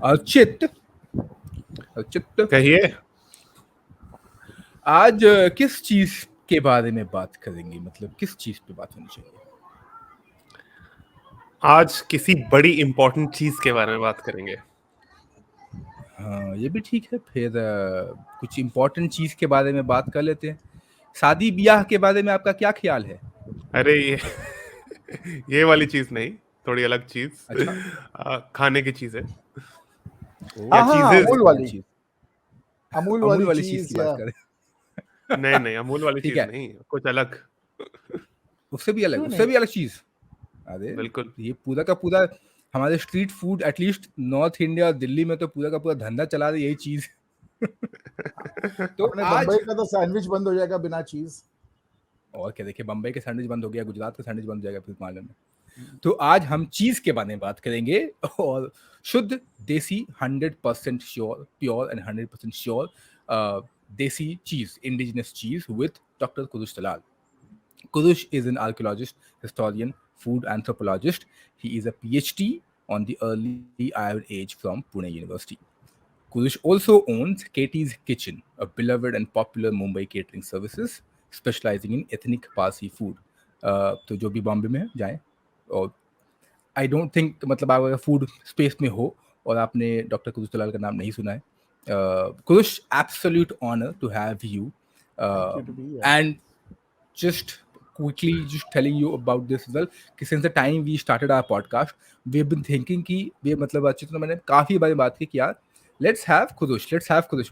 अर्चित अर्चित कहिए। आज किस चीज के बारे में बात करेंगे, मतलब किस चीज पे बात होनी चाहिए? आज किसी बड़ी इंपॉर्टेंट चीज के बारे में बात करेंगे। हाँ, ये भी ठीक है। फिर कुछ इम्पोर्टेंट चीज के बारे में बात कर लेते हैं। शादी ब्याह के बारे में आपका क्या ख्याल है? अरे ये ये वाली चीज नहीं, थोड़ी अलग चीज। अच्छा। खाने की चीज है या ओ, हाँ, चीजेज। अमूल कौन वाली चीज? अमूल अमूल वाली वाली चीज की चीज बात या करें? नहीं नहीं, अमूल वाली ठीक चीज है, नहीं, कुछ अलग। उससे भी अलग, क्यों उससे नहीं? भी अलग चीज। अरे, बिल्कुल। ये पूरा का पूरा हमारे street food, at least north India और दिल्ली में तो पूरा का पूरा धंधा चला रही यही चीज। तो अपने आज बम्बई का तो सैंडविच बंद हो जाएगा बिना चीज। और क्या, देखिए बम्बई के सैंडविच बंद हो गया, गुजरात का सैंडविच बंद हो जाएगा फिर मालूम है। तो आज हम चीज के बारे में बात करेंगे, और शुद्ध देसी 100% श्योर, प्योर एंड 100% श्योर देसी चीज, इंडिजिनस चीज with doctor Kurush Dalal. Kurush is an archaeologist, historian, food anthropologist. He is a PhD on the early Iron Age from Pune University. Kurush also owns Katy's Kitchen, a beloved and popular Mumbai catering services specializing in ethnic Parsi food. तो जो भी बॉम्बे में जाएं, और I don't think, मतलब आप अगर food space में हो और आपने डॉक्टर कुरुश दलाल का नाम नहीं सुना है, Kurush, absolute honour to have you. Thank you to be here. And just quickly just telling you about this as well, कि since the time we started our podcast we've been thinking कि ये, मतलब अच्छी तरह मैंने काफी बार बात की कि यार let's have Kurush,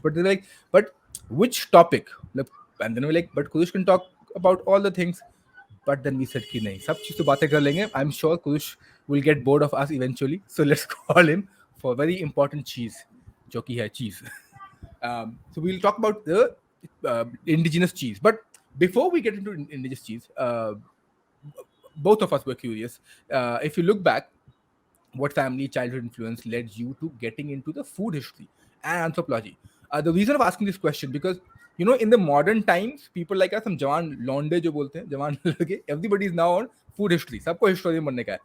but they're like, but which topic, मतलब, and then we're like, but Kurush can talk about all the things. But then we said कि नहीं, सब चीज तो बातें कर लेंगे. I'm sure Kurush will get bored of us eventually, so let's call him for very important cheese, जो कि है cheese. So we'll talk about the indigenous cheese. But before we get into indigenous cheese, both of us were curious. If you look back, what family childhood influence led you to getting into the food history and anthropology? The reason of asking this question, because in the modern times, people like us, हम जवान लौंडे जो बोलते हैं, जवान लड़के, everybody is now on food history. सबको historian बनने का है.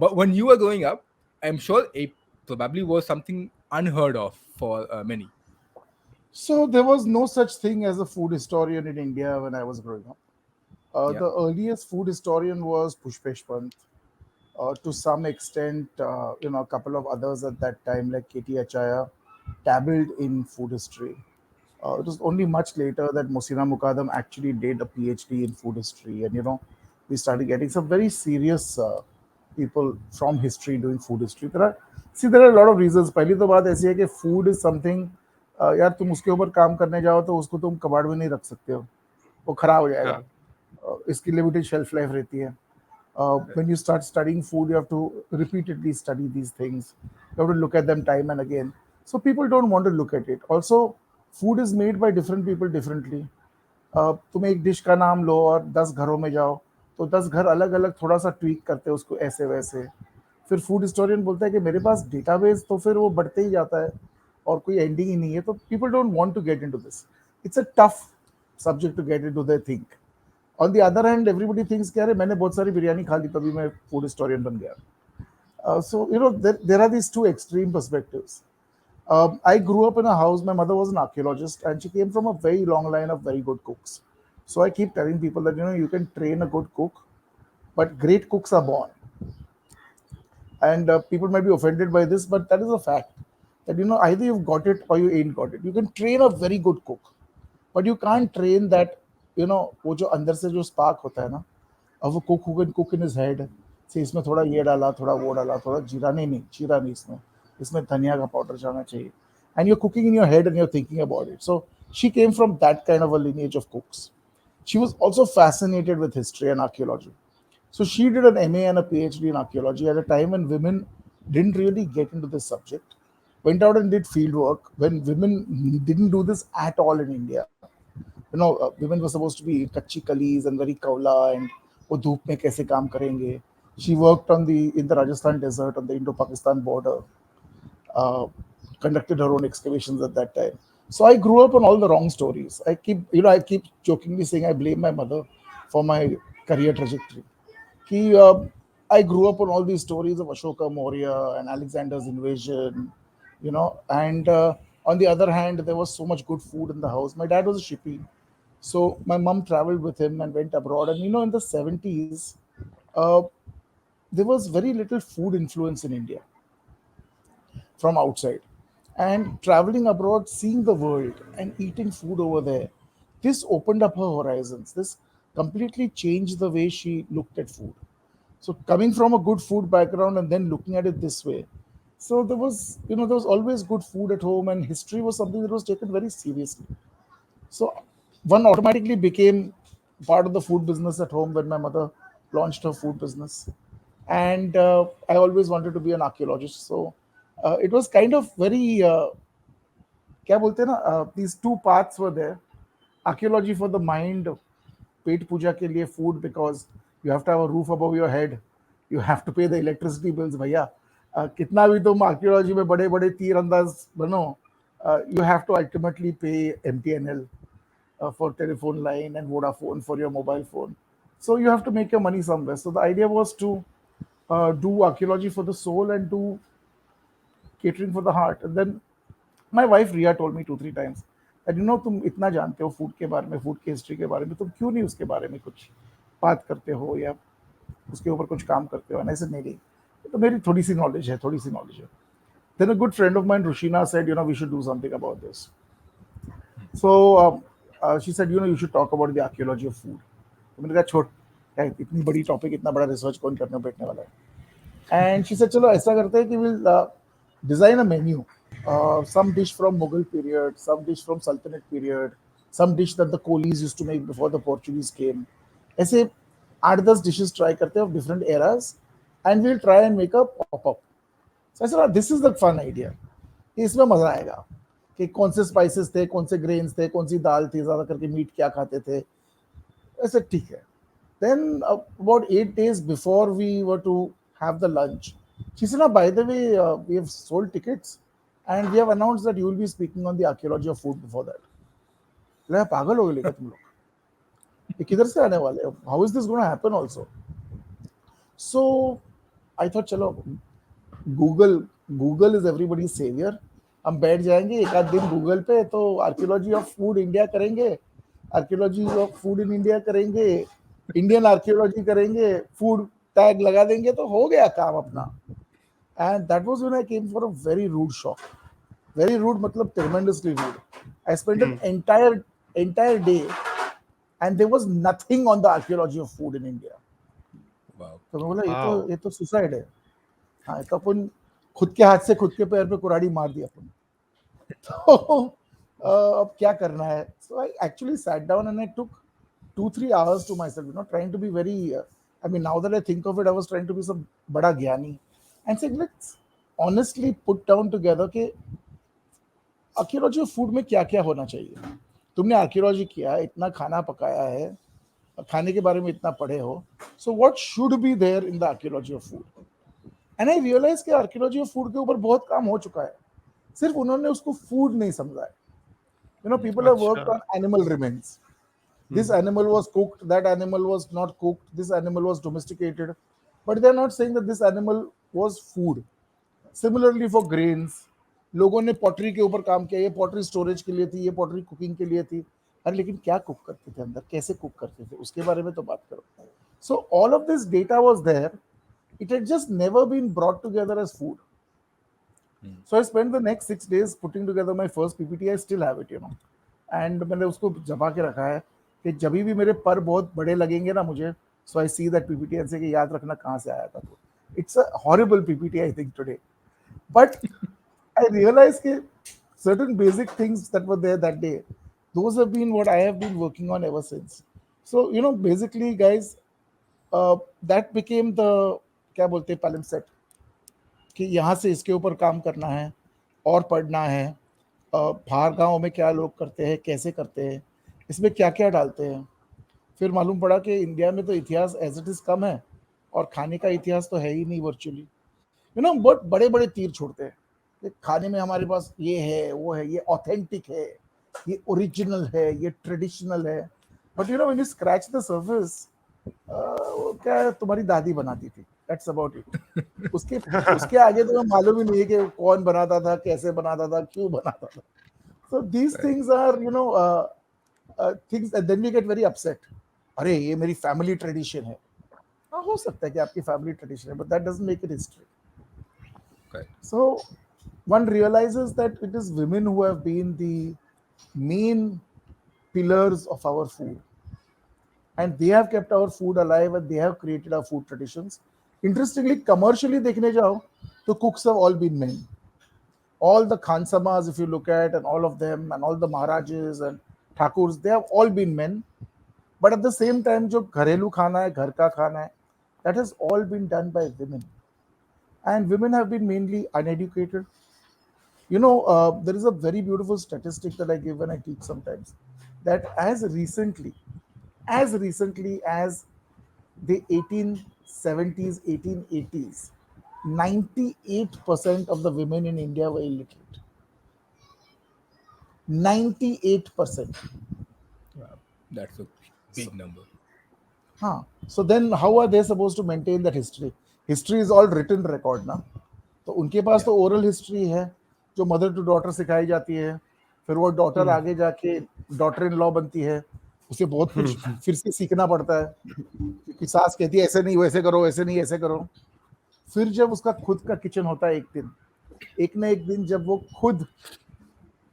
But when you were growing up, I'm sure it probably was something unheard of for many. So there was no such thing as a food historian in India when I was growing up. Yeah. The earliest food historian was Pushpesh Pant. To some extent, a couple of others at that time, like Katy dabbled in food history. It was only much later that Mosina Mukadam actually did a PhD in food history, and we started getting some very serious people from history doing food history. There are a lot of reasons. पहली तो बात ऐसी है कि food is something, यार तुम उसके ऊपर काम करने जाओ तो उसको तुम कबाड़ में नहीं रख सकते हो, वो खराब हो जाएगा. इसकी लिमिटेड शेल्फ लाइफ रहती है. When you start studying food, you have to repeatedly study these things. You have to look at them time and again. So people don't want to look at it. Also, food is made by different people differently. तुम एक dish का नाम लो और 10 घरों में जाओ तो 10 घर अलग अलग थोड़ा सा ट्वीक करते हैं उसको ऐसे वैसे. फिर फूड हिस्टोरियन बोलता है कि मेरे पास डेटाबेस, तो फिर वो बढ़ते ही जाता है और कोई एंडिंग ही नहीं है. तो people don't want to get into this. It's a tough subject to get into the think. On the other hand, everybody thinks कि अरे मैंने बहुत सारी बिरयानी खा ली तभी मैं फूड हिस्टोरियन बन गया. So there are these two extreme perspectives. I grew up in a house. My mother was an archaeologist, and she came from a very long line of very good cooks. So I keep telling people that you can train a good cook, but great cooks are born. And people might be offended by this, but that is a fact. That either you've got it or you ain't got it. You can train a very good cook, but you can't train that. वो जो अंदर से जो spark होता है ना, अब वो कुक इन हिज हेड से इसमें थोड़ा ये डाला, थोड़ा वो डाला, थोड़ा जीरा नहीं जीरा नहीं, इसमें धनिया का पाउडर जाना चाहिए. And you're cooking in your head and you're thinking about it. So she came from that kind of a lineage of cooks. She was also fascinated with history and archaeology. So she did an MA and a PhD in archaeology at a time when women didn't really get into this subject. Went out and did field work when women didn't do this at all in India. Women were supposed to be kachi kalis and very kaula, and वो धूप में कैसे काम करेंगे. She worked in the Rajasthan desert on the Indo-Pakistan border, conducted her own excavations at that time. So I grew up on all the wrong stories. I keep jokingly saying I blame my mother for my career trajectory. I grew up on all these stories of Ashoka Maurya and Alexander's invasion And on the other hand, there was so much good food in the house. My dad was a shippy, so my mom traveled with him and went abroad. And in the 70s, uh, there was very little food influence in India from outside. And traveling abroad, seeing the world and eating food over there, this opened up her horizons. This completely changed the way she looked at food. So coming from a good food background and then looking at it this way, so there was always good food at home, and history was something that was taken very seriously. So one automatically became part of the food business at home when my mother launched her food business. And I always wanted to be an archaeologist. So it was kind of very, क्या बोलते हैं ना, these two paths were there. Archaeology for the mind, पेट पूजा के लिए food, because you have to have a roof above your head, you have to pay the electricity bills भैया. कितना भी तुम archaeology में बड़े बड़े तीर अंदाज बनो, you have to ultimately pay MTNL for telephone line and Vodafone for your mobile phone. So you have to make your money somewhere. So the idea was to do archaeology for the soul and do catering for the heart. And then my wife Ria told me 2 3 times that तुम इतना जानते हो food के बारे में, food की history के बारे में, तुम क्यों नहीं उसके बारे में कुछ बात करते हो या उसके ऊपर कुछ काम करते हो. And I said नहीं, तो मेरी थोड़ी सी नॉलेज है, थोड़ी सी नॉलेज है. Then a good friend of mine, Rushina, said, we should do something about this. So she said, you should talk about the archaeology of food. तो मैंने कहा छोड़, क्या इतनी बड़ी टॉपिक, इतना बड़ा रिसर्च कौन करने बैठने वाला है. And she said, चलो ऐसा करते हैं कि we'll design a menu. Some dish from Mughal period, some dish from Sultanate period, some dish that the Colis used to make before the Portuguese came. ऐसे 8-10 dishes try करते हैं of different eras, and we'll try and make a pop-up. So I said, this is the fun idea. इसमें मजा आएगा कि कौन से spices थे, कौन से ग्रेन्स थे, कौन सी दाल थी, ज्यादा करके मीट क्या खाते थे. ऐसे ठीक है. Then about 8 days before we were to have the lunch, she said, by the way, we have sold tickets and we have announced that you will be speaking on the archaeology of food before that. मैं पागल हो गए क्या तुम लोग, ये किधर से आने वाले, how is this going to happen also. So I thought चलो गूगल इज एवरीबॉडीज सेवियर. हम बैठ जाएंगे एक आध दिन गूगल पे, तो आर्कियोलॉजी ऑफ फूड इंडिया करेंगे, archaeology of food in India करेंगे, इंडियन आर्कियोलॉजी करेंगे, फूड टैग लगा देंगे, तो हो गया काम अपना. And that was when I came for a very rude shock. Very rude मतलब tremendously rude. I spent an entire day and there was nothing on the archaeology of food in India. Wow. तो मैं बोला Wow. ये तो suicide है. हाँ, तो अपन खुद के हाथ से खुद के पैर पे कुराड़ी मार दी अपन. तो अब क्या करना है. So I actually sat down and I took 2-3 hours to myself, trying to be very, I mean, now that I think of it, I was trying to be some bada gyani and said, let's honestly put down together कि archaeology of food में क्या क्या होना चाहिए. तुमने archaeology किया, इतना खाना पकाया है, खाने के बारे में इतना पढ़े हो, so what should be there in the archaeology of food. And I realise कि आर्कियोलॉजी ऑफ फूड के ऊपर बहुत काम हो चुका है, सिर्फ उन्होंने उसको फूड नहीं समझा है. People have worked on animal remains. This animal was cooked, that animal was not cooked, this animal was domesticated, but they are not saying that this animal was food. Similarly for grains, लोगों ने pottery के ऊपर काम किया, ये pottery storage के लिए थी, ये पॉटरी कुकिंग के लिए थी. अरे लेकिन क्या कुक करते थे अंदर, कैसे कुक करते थे, उसके बारे में तो बात करो. So all of this data was there, it had just never been brought together as food. So I spent the next 6 days putting together my first PPT. I still have it, and मैंने उसको जमा के रखा है कि जब भी मेरे पर बहुत बड़े लगेंगे ना मुझे, so I see that PPT and say कि याद रखना कहाँ से आया था. तो it's a horrible PPT I think today, but I realized that certain basic things that were there that day, those have been what I have been working on ever since. So basically guys, that became the क्या बोलते हैं palimpsest, कि यहाँ से इसके ऊपर काम करना है और पढ़ना है. बाहर गाँव में क्या लोग करते हैं, कैसे करते हैं, इसमें क्या क्या डालते हैं. फिर मालूम पड़ा कि इंडिया में तो इतिहास एज इट इज कम है और खाने का इतिहास तो है ही नहीं वर्चुअली. बहुत बड़े बड़े तीर छोड़ते हैं कि खाने में हमारे पास ये है, वो है, ये ऑथेंटिक है, ये ओरिजिनल है, ये ट्रेडिशनल है. But when you scratch the surface, क्या तुम्हारी दादी बनाती थी, That's about it. उसके उसके आगे तो मालूम ही नहीं है कि कौन बनाता था, कैसे बनाता था, क्यों बनाता था. So these Right. things are, things that then we get very upset. अरे ये मेरी फैमिली ट्रेडिशन है. हाँ, हो सकता है कि आपकी फैमिली ट्रेडिशन है, but that doesn't make it history. Correct. So one realizes that it is women who have been the main pillars of our food, and they have kept our food alive, and they have created our food traditions. Interestingly, commercially देखने जाओ तो cooks have all been men. All the Khansamas, if you look at, and all of them, and all the Maharajas and Thakurs, they have all been men. But at the same time, जो घरेलू खाना है, घर का खाना है, that has all been done by women. And women have been mainly uneducated. There is a very beautiful statistic that I give when I teach sometimes, that as recently as the 1870s, 1880s, 98% of the women in India were illiterate. 98%. Wow. That's a big number. Huh. So then how are they supposed to maintain that history? History is all written record ना. तो उनके पास Yeah. तो oral history है जो mother to daughter सिखाई जाती है. फिर वो डॉटर आगे जाके डॉटर इन लॉ बनती है. उसे बहुत कुछ फिर से सीखना पड़ता है क्योंकि सास कहती है ऐसे नहीं वैसे करो, ऐसे नहीं ऐसे करो. फिर जब उसका खुद का किचन होता है एक ना एक दिन जब वो खुद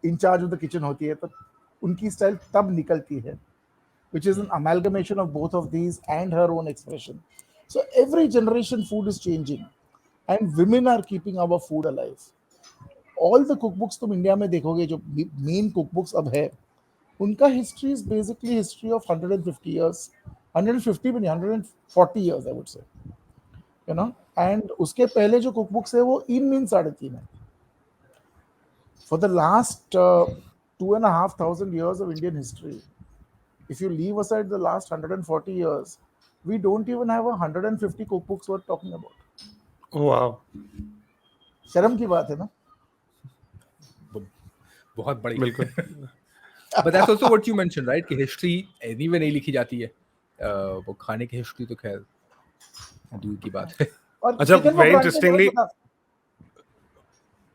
इंचार्ज ऑफ द किचन होती है तो उनकी स्टाइल तब निकलती है, which is an amalgamation of both of these and her own expression. So every generation food is changing and women are keeping our food alive. All the cookbooks तुम India में देखोगे जो मेन cookbooks अब है, उनका history is basically history of 150 years, 150 भी नहीं, 140 years I would say. And उसके पहले जो cookbooks है वो इन 3.5 है. For the last 2,500 years of Indian history, if you leave aside the last 140 years, we don't even have 150 cookbooks worth talking about. Oh, wow. शर्म की बात है ना. बहुत बड़ी. बिल्कुल. But that's also what you mentioned, right? कि history anyway नहीं लिखी जाती है. वो खाने की history तो खैर दूर की बात है. और अच्छा, taken for very granted interestingly, है,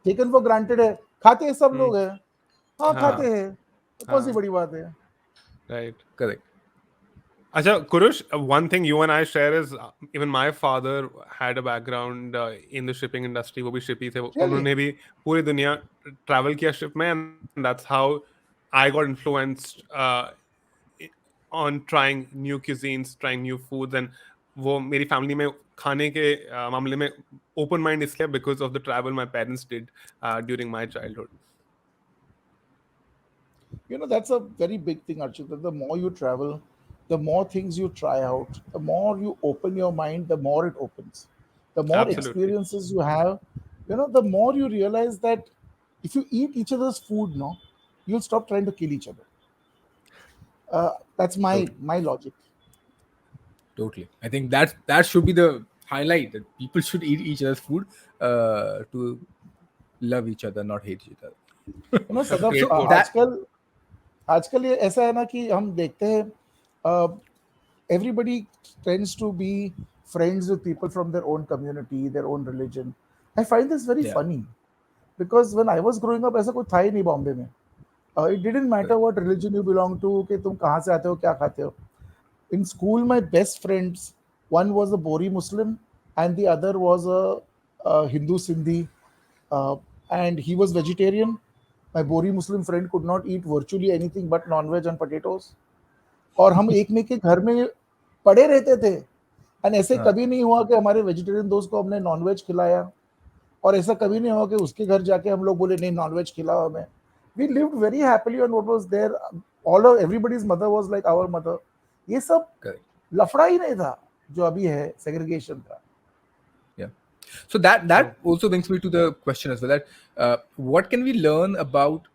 taken for granted है. खाते हैं सब लोग हैं. हाँ खाते हैं. कौन सी बड़ी बात है. Right. Correct. Acha, Kurush, one thing you and I share is even my father had a background in the shipping industry. वो भी shippy थे. उन्होंने भी पूरी दुनिया travel किया ship में, and that's how I got influenced on trying new cuisines, trying new foods, and वो मेरी family में खाने के मामले में open mind इसलिए because of the travel my parents did during my childhood. That's a very big thing, Archit. That the more you travel, the more things you try out, the more you open your mind, the more it opens. The more Absolutely. experiences you have, the more you realize that if you eat each other's food, no, you'll stop trying to kill each other. That's my logic. Totally. I think that should be the highlight, that people should eat each other's food to love each other, not hate each other. Sadaf Great quote. आजकल ये ऐसा है ना कि हम देखते हैं everybody tends to be friends with people from their own community, their own religion. I find this very funny because when I was growing up ऐसा कोई था ही नहीं बॉम्बे में. It didn't matter what religion you belong to, कि तुम कहाँ से आते हो, क्या खाते हो. In school, my best friends, one was a Bori Muslim and the other was a Hindu Sindhi, and he was vegetarian. My Bori Muslim friend could not eat virtually anything but non-veg and potatoes. और हम एक में के घर में पड़े रहते थे. एंड ऐसे कभी नहीं हुआ कि हमारे वेजिटेरियन दोस्त को हमने नॉनवेज खिलाया, और ऐसा कभी नहीं हुआ कि उसके घर जाके हम लोग बोले नहीं नॉनवेज खिलाओ हमें. We lived very happily on what was there. Everybody's mother was like our mother. ये सब लफड़ा ही नहीं था जो अभी है segregation का. Yeah. So that also brings me to the question as well, that what can we learn about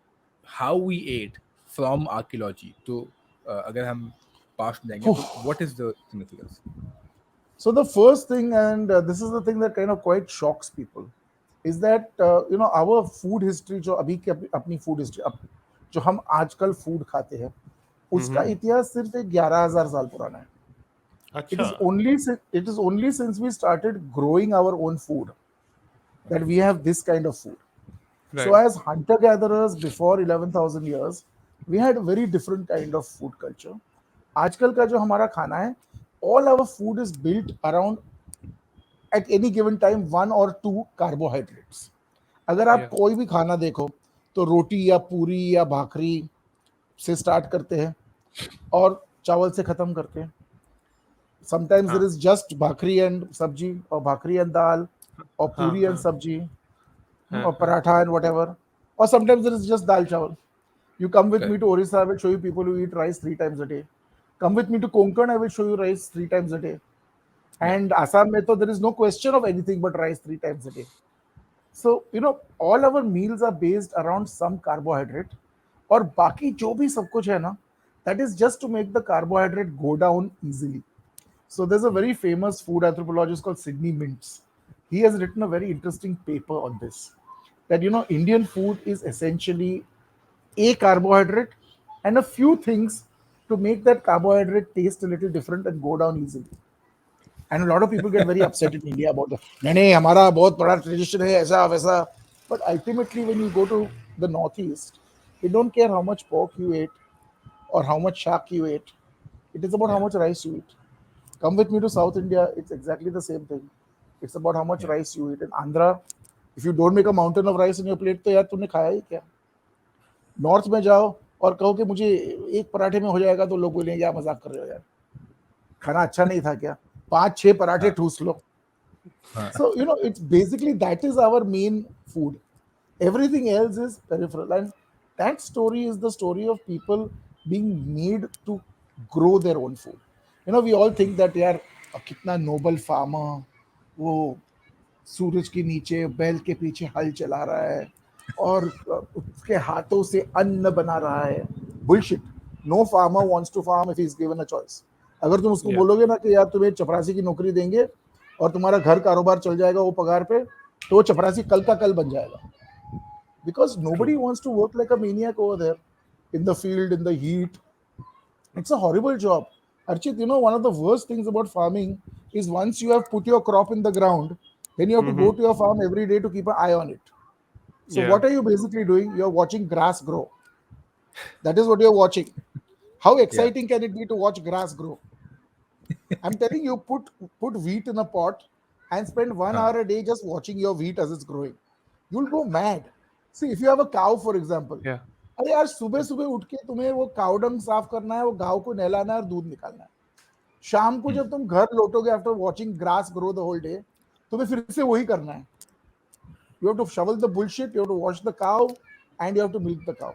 how we ate from archaeology? तो अगर हम past में जाएंगे तो what is the significance? So the first thing, and this is the thing that kind of quite shocks people, is that our food history, जो अभी की अपनी food history, जो हम आजकल food खाते हैं, उसका इतिहास सिर्फ 11,000 साल पुराना है. It is Acha. only since we started growing our own food that we have this kind of food. So Right. as hunter gatherers before 11,000 years, we had a very different kind of food culture. आजकल का जो हमारा खाना है, all our food is built around at any given time one or two carbohydrates. अगर आप Yeah. कोई भी खाना देखो तो रोटी या पूरी या भाखरी से स्टार्ट करते हैं और चावल से खत्म करते हैं. Sometimes there हाँ. is just bhakri and sabji, or bhakri and dal, or हाँ. puri and हाँ. sabji, हाँ. or हाँ. paratha and whatever. Or sometimes there is just dal chawal. You come with me Correct. to Orissa, I will show you people who eat rice 3 times a day. Come with me to Konkan, I will show you rice 3 times a day. Yeah. And Assam, mein to there is no question of anything but rice 3 times a day. So, all our meals are based around some carbohydrate. और बाकी जो भी सब कुछ है ना, that is just to make the carbohydrate go down easily. So there's a very famous food anthropologist called Sidney Mintz. He has written a very interesting paper on this. That Indian food is essentially a carbohydrate and a few things to make that carbohydrate taste a little different and go down easily. And a lot of people get very upset in India about that. नहीं हमारा बहुत बड़ा tradition है ऐसा वैसा. But ultimately, when you go to the northeast, they don't care how much pork you ate or how much shark you ate. It is about how Yeah. much rice you eat. Come with me to South India, it's exactly the same thing. It's about how much Yeah. rice you eat. In Andhra, if you don't make a mountain of rice in your plate, तो यार तूने खाया ही क्या? North में जाओ और कहो कि मुझे एक पराठे में हो जाएगा तो लोग बोलेंगे क्या मजाक कर रहे हो यार, खाना अच्छा नहीं था क्या? 5-6 पराठे हाँ. ठूस लो. हाँ. So it's basically that is our main food. Everything else is peripheral, and that story is the story of people being made to grow their own food. We all think that यार कितना noble farmer, वो सूरज के नीचे बैल के पीछे हल चला रहा है और उसके हाथों से अन्न बना रहा है. Bullshit. No farmer wants to farm if he is given a choice. अगर तुम उसको Yeah. बोलोगे ना कि यार तुम्हें चपरासी की नौकरी देंगे और तुम्हारा घर कारोबार चल जाएगा वो पगार पे, तो वो चपरासी कल का कल बन जाएगा. Because True. nobody wants to work like a maniac over there in the field, in the heat. It's a horrible job. Archit, one of the worst things about farming is once you have put your crop in the ground, then you have to go Mm-hmm. to your farm every day to keep an eye on it. So Yeah. what are you basically doing? You're watching grass grow. That is what you're watching. How Yeah. exciting can it be to watch grass grow? I'm telling you, put wheat in a pot and spend 1 hour a day just watching your wheat as it's growing. You'll go mad. See, if you have a cow, for example, Yeah. अरे यार सुबह सुबह उठ के तुम्हें वो cow dung साफ करना है, वो गांव को नहलाना है और दूध निकालना है. शाम को जब तुम घर लौटोगे after watching grass grow the whole day, तुम्हें फिर से वही करना है. You have to shovel the bullshit, you have to wash the cow, and you have to milk the cow.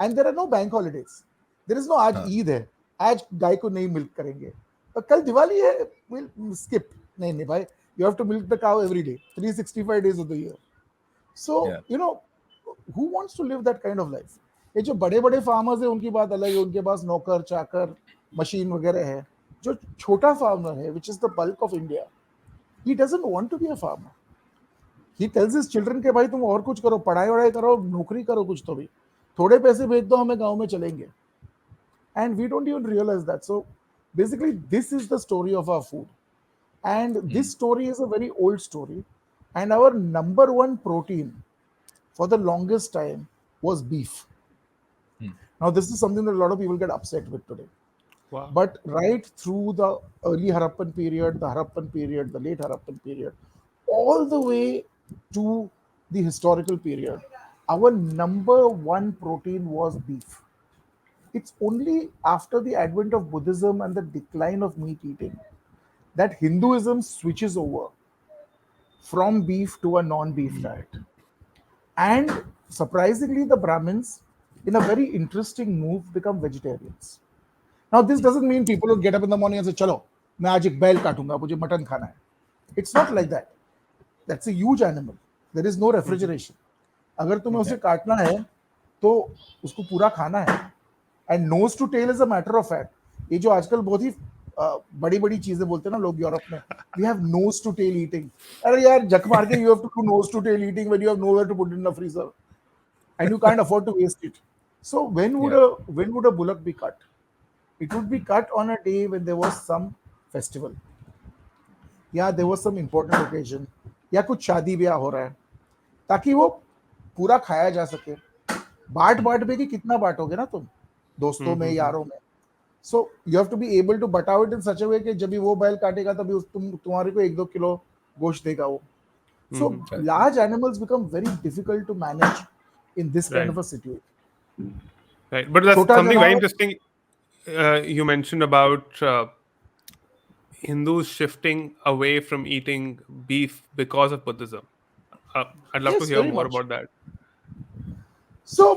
And there are no bank holidays. There is no आज हाँ. ईद है, आज गाय को नहीं मिल्क करेंगे, और कल दिवाली है, we'll skip. नहीं भाई, you have to milk the cow every day, 365 days of the year. So, Yeah. who wants to live that kind of life? ये जो बड़े बड़े फार्मर्स है उनकी बात अलग है, उनके पास नौकर चाकर मशीन वगैरह है. जो छोटा फार्मर है, which is the bulk of India, he doesn't want to be a farmer. He tells his children के भाई तुम और कुछ करो, पढ़ाई वढ़ाई करो, नौकरी करो कुछ तो भी, थोड़े पैसे भेज दो हमें, गांव में चलेंगे. And we don't even realize that. So basically this is the story of our food, and this story is a very old story, and our number one protein for the longest time was beef. Now this is something that a lot of people get upset with today. Wow. But right through the early Harappan period, the Harappan period, the late Harappan period, all the way to the historical period, our number one protein was beef. It's only after the advent of Buddhism and the decline of meat eating that Hinduism switches over from beef to a non-beef diet. And surprisingly, the Brahmins, in a very interesting move, become vegetarians. Now, this doesn't mean people will get up in the morning and say, "Chalo, मैं आज एक बैल काटूंगा, मुझे mutton खाना है." It's not like that. That's a huge animal. There is no refrigeration. अगर तुम्हें उसे काटना है, तो उसको पूरा खाना है. And nose to tail is a matter of fact. ये जो आजकल बहुत ही बड़ी बड़ी चीजें बोलते हैं ना लोग यूरोप में, we have nose to tail eating. अरे यार जक मार के you have to do nose to tail eating when you have nowhere to put it in the freezer, and you can't afford to waste it. So when would a bullock be cut? It would be cut on a day when there was some festival, या there was some important occasion, या कुछ शादी ब्याह हो रहा है, ताकि वो पूरा खाया जा सके. बांट बांट में कि कितना बांटोगे ना तुम दोस्तों में, यारों में. So you have to be able to butt out in such a way कि जब भी वो बैल काटेगा तभी तुम्हारे को 1-2 किलो गोश्त देगा वो. So large animals become very difficult to manage in this kind Right. of a situation. Right, but that's Chota something very janavar, interesting. You mentioned about Hindus shifting away from eating beef because of Buddhism. I'd love to yes, hear very more much. about that. So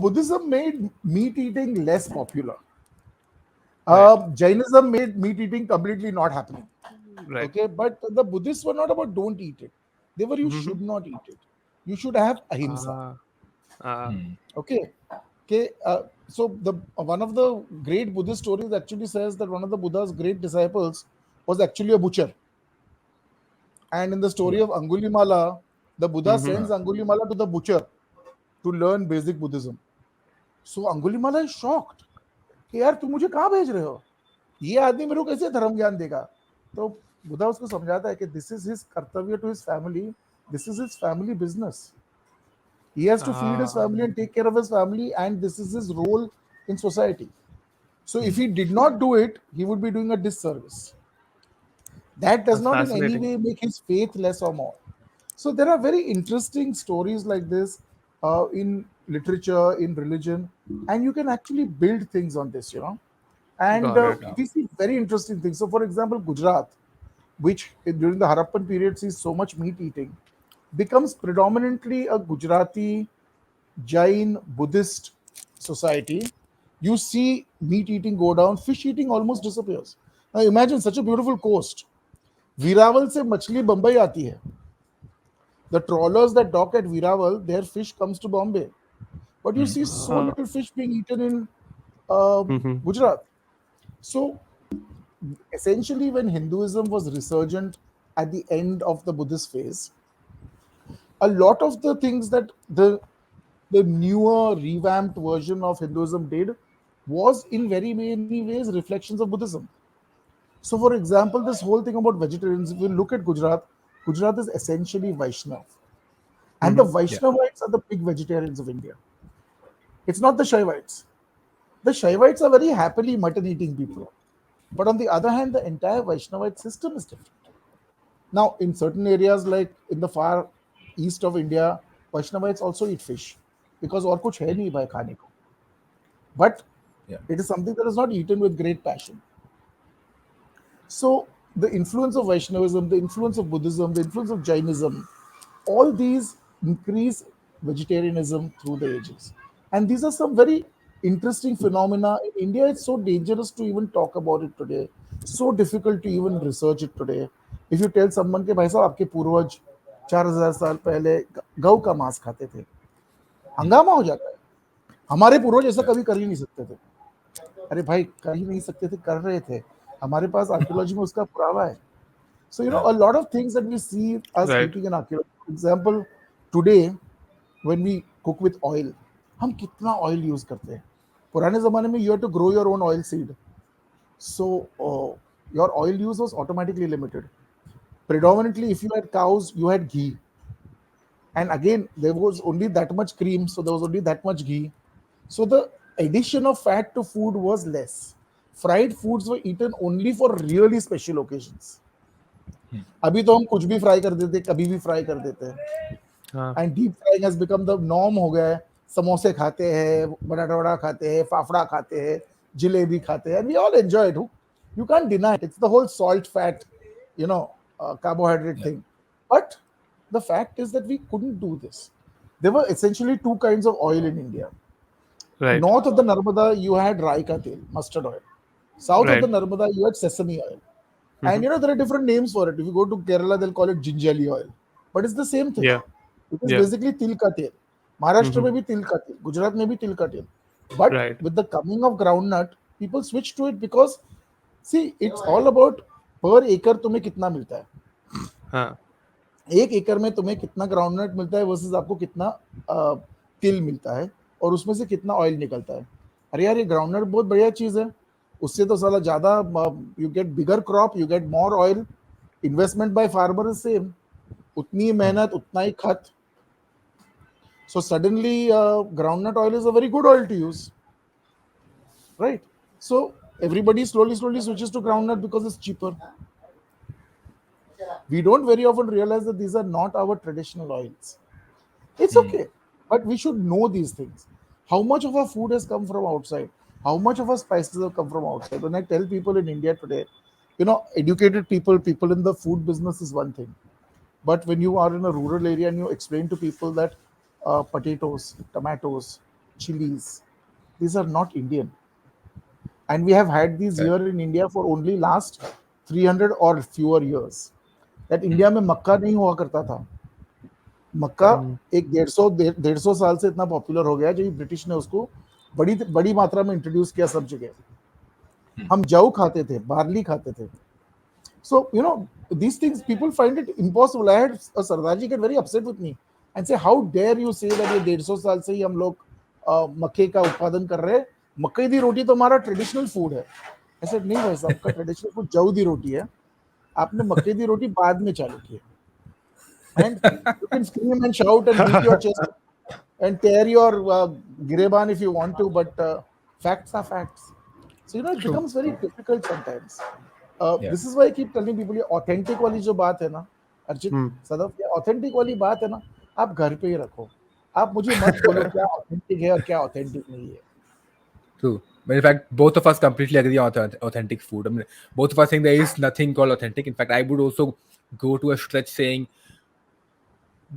Buddhism made meat eating less popular. Right, Jainism made meat eating completely not happening. right. Okay, but the Buddhists were not about don't eat it. They were you should not eat it. You should have ahimsa. Ah, ah, Okay. Okay. So the one of the great Buddhist stories actually says that one of the Buddha's great disciples was actually a butcher. And in the story of Angulimala, the Buddha sends Angulimala to the butcher to learn basic Buddhism. So Angulimala is shocked. कि यार तुम मुझे कहाँ भेज रहे हो, ये आदमी मेरे को कैसे धर्म ज्ञान देगा. तो बुद्धा उसको समझाता है कि दिस इज हिज कर्तव्य to his family, this is his family business. He has to feed his family and take care of his family, and this is his role in society. So if he did not do it, he would be doing a disservice. That does that's not in any fascinating. way make his faith less or more. So there are very interesting stories like this in literature, in religion, and you can actually build things on this, And Got it. we see very interesting things. So, for example, Gujarat, which during the Harappan period sees so much meat eating, becomes predominantly a Gujarati Jain Buddhist society. You see meat eating go down, fish eating almost disappears. Now imagine such a beautiful coast. Veerawal se machli Bombay aati hai. The trawlers that dock at Veerawal, their fish comes to Bombay. But you see so little fish being eaten in Gujarat. So essentially, when Hinduism was resurgent at the end of the Buddhist phase, a lot of the things that the newer revamped version of Hinduism did was in very many ways reflections of Buddhism. So, for example, this whole thing about vegetarians, if you look at Gujarat, Gujarat is essentially Vaishnav. And the Vaishnavites are the big vegetarians of India. It's not the Shaivites. The Shaivites are very happily mutton eating people. But on the other hand, the entire Vaishnavite system is different. Now, in certain areas like in the far east of India, Vaishnavites also eat fish because और कुछ है नहीं भाई खाने को. But it is something that is not eaten with great passion. So the influence of Vaishnavism, the influence of Buddhism, the influence of Jainism, all these increase vegetarianism through the ages. And these are some very interesting phenomena. In India, it's so dangerous to even talk about it today. So difficult to even research it today. If you tell someone कि भाई साहब आपके पूर्वज 4000 साल पहले गौ का मांस खाते थे, हंगामा हो जाता है. हमारे पूर्वज ऐसा कभी कर ही नहीं सकते थे. अरे भाई कर ही नहीं सकते थे, कर रहे थे. हमारे पास आर्कियोलॉजी में उसका पुरावा है. So a lot of things that we see us eating in archaeology. For example, today when we cook with oil, हम कितना oil use करते हैं. पुराने ज़माने में you had to grow your own oil seed. So your oil use was automatically limited. Predominantly, if you had cows, you had ghee. And again, there was only that much cream, so there was only that much ghee. So the addition of fat to food was less. Fried foods were eaten only for really special occasions. अभी तो हम कुछ भी fry कर देते, कभी भी fry कर देते हैं. And deep frying has become the norm हो गया है. समोसे खाते हैं, बटाटा वड़ा खाते हैं, फाफड़ा खाते हैं, जलेबी खाते हैं, and we all enjoy it. You can't deny it. It's the whole salt, fat, carbohydrate thing. But the fact is that we couldn't do this. There were essentially two kinds of oil in India. Right. North of the Narmada, you had rai ka tel, mustard oil. South of the Narmada, you had sesame oil. And there are different names for it. If you go to Kerala, they'll call it gingerly oil. But it's the same thing. It is basically til ka tel. Maharashtra mein bhi til ka tel. Gujarat mein bhi til ka tel. But with the coming of groundnut, people switched to it because, see, it's all about per acre तुम्हें कितना मिलता है. हाँ. एक एकड़ में तुम्हें कितना ग्राउंडनट मिलता है वर्सेस आपको कितना तिल मिलता है और उसमें से कितना ऑयल निकलता है. अरे यार ये ग्राउंडनट बहुत बढ़िया चीज है. उससे तो साला ज़्यादा you get bigger crop, you get more oil. Investment by farmer is same. उतनी ही मेहनत, उतना ही खत. So suddenly, groundnut oil is a very good oil to use, right? So everybody slowly switches to groundnut because it's cheaper. We don't very often realize that these are not our traditional oils. It's okay, but we should know these things. How much of our food has come from outside? How much of our spices have come from outside? When I tell people in India today, educated people in the food business is one thing. But when you are in a rural area and you explain to people that potatoes, tomatoes, chilies, these are not Indian. And we have had these Correct. here in India for only last 300 or fewer years. That India में मक्का नहीं हुआ करता था. मक्का एक 150 साल से इतना popular हो गया जो ब्रिटिश ने उसको बड़ी बड़ी मात्रा में इंट्रोड्यूस किया सब जगह. हम जौ खाते थे, बार्ली खाते थे. So, these things, people find it impossible. I had a Sardarji get very upset with me and say, how dare you say that ये 150 साल से ही हम लोग मक्के का उत्पादन कर रहे हैं. मक्के दी रोटी तो हमारा ट्रेडिशनल फूड है. I said, नहीं भाई साहब, का ट्रेडिशनल फूड जौ दी रोटी है. आपने मक्के दी रोटी बाद में चालू की. And you can scream and shout and beat your chest and tear your gireban if you want to, but facts are facts. So, it becomes very difficult sometimes. This is why I keep telling people, ये authentic वाली जो बात है ना, अर्चित, सदफ, ये authentic वाली बात है ना, आप घर पे ही रखो. आप मुझे मत बोलो क्या authentic है और क्या authentic नहीं है. True. But in fact, both of us completely agree on authentic food. I mean, both of us saying there is nothing called authentic. In fact, I would also go to a stretch saying,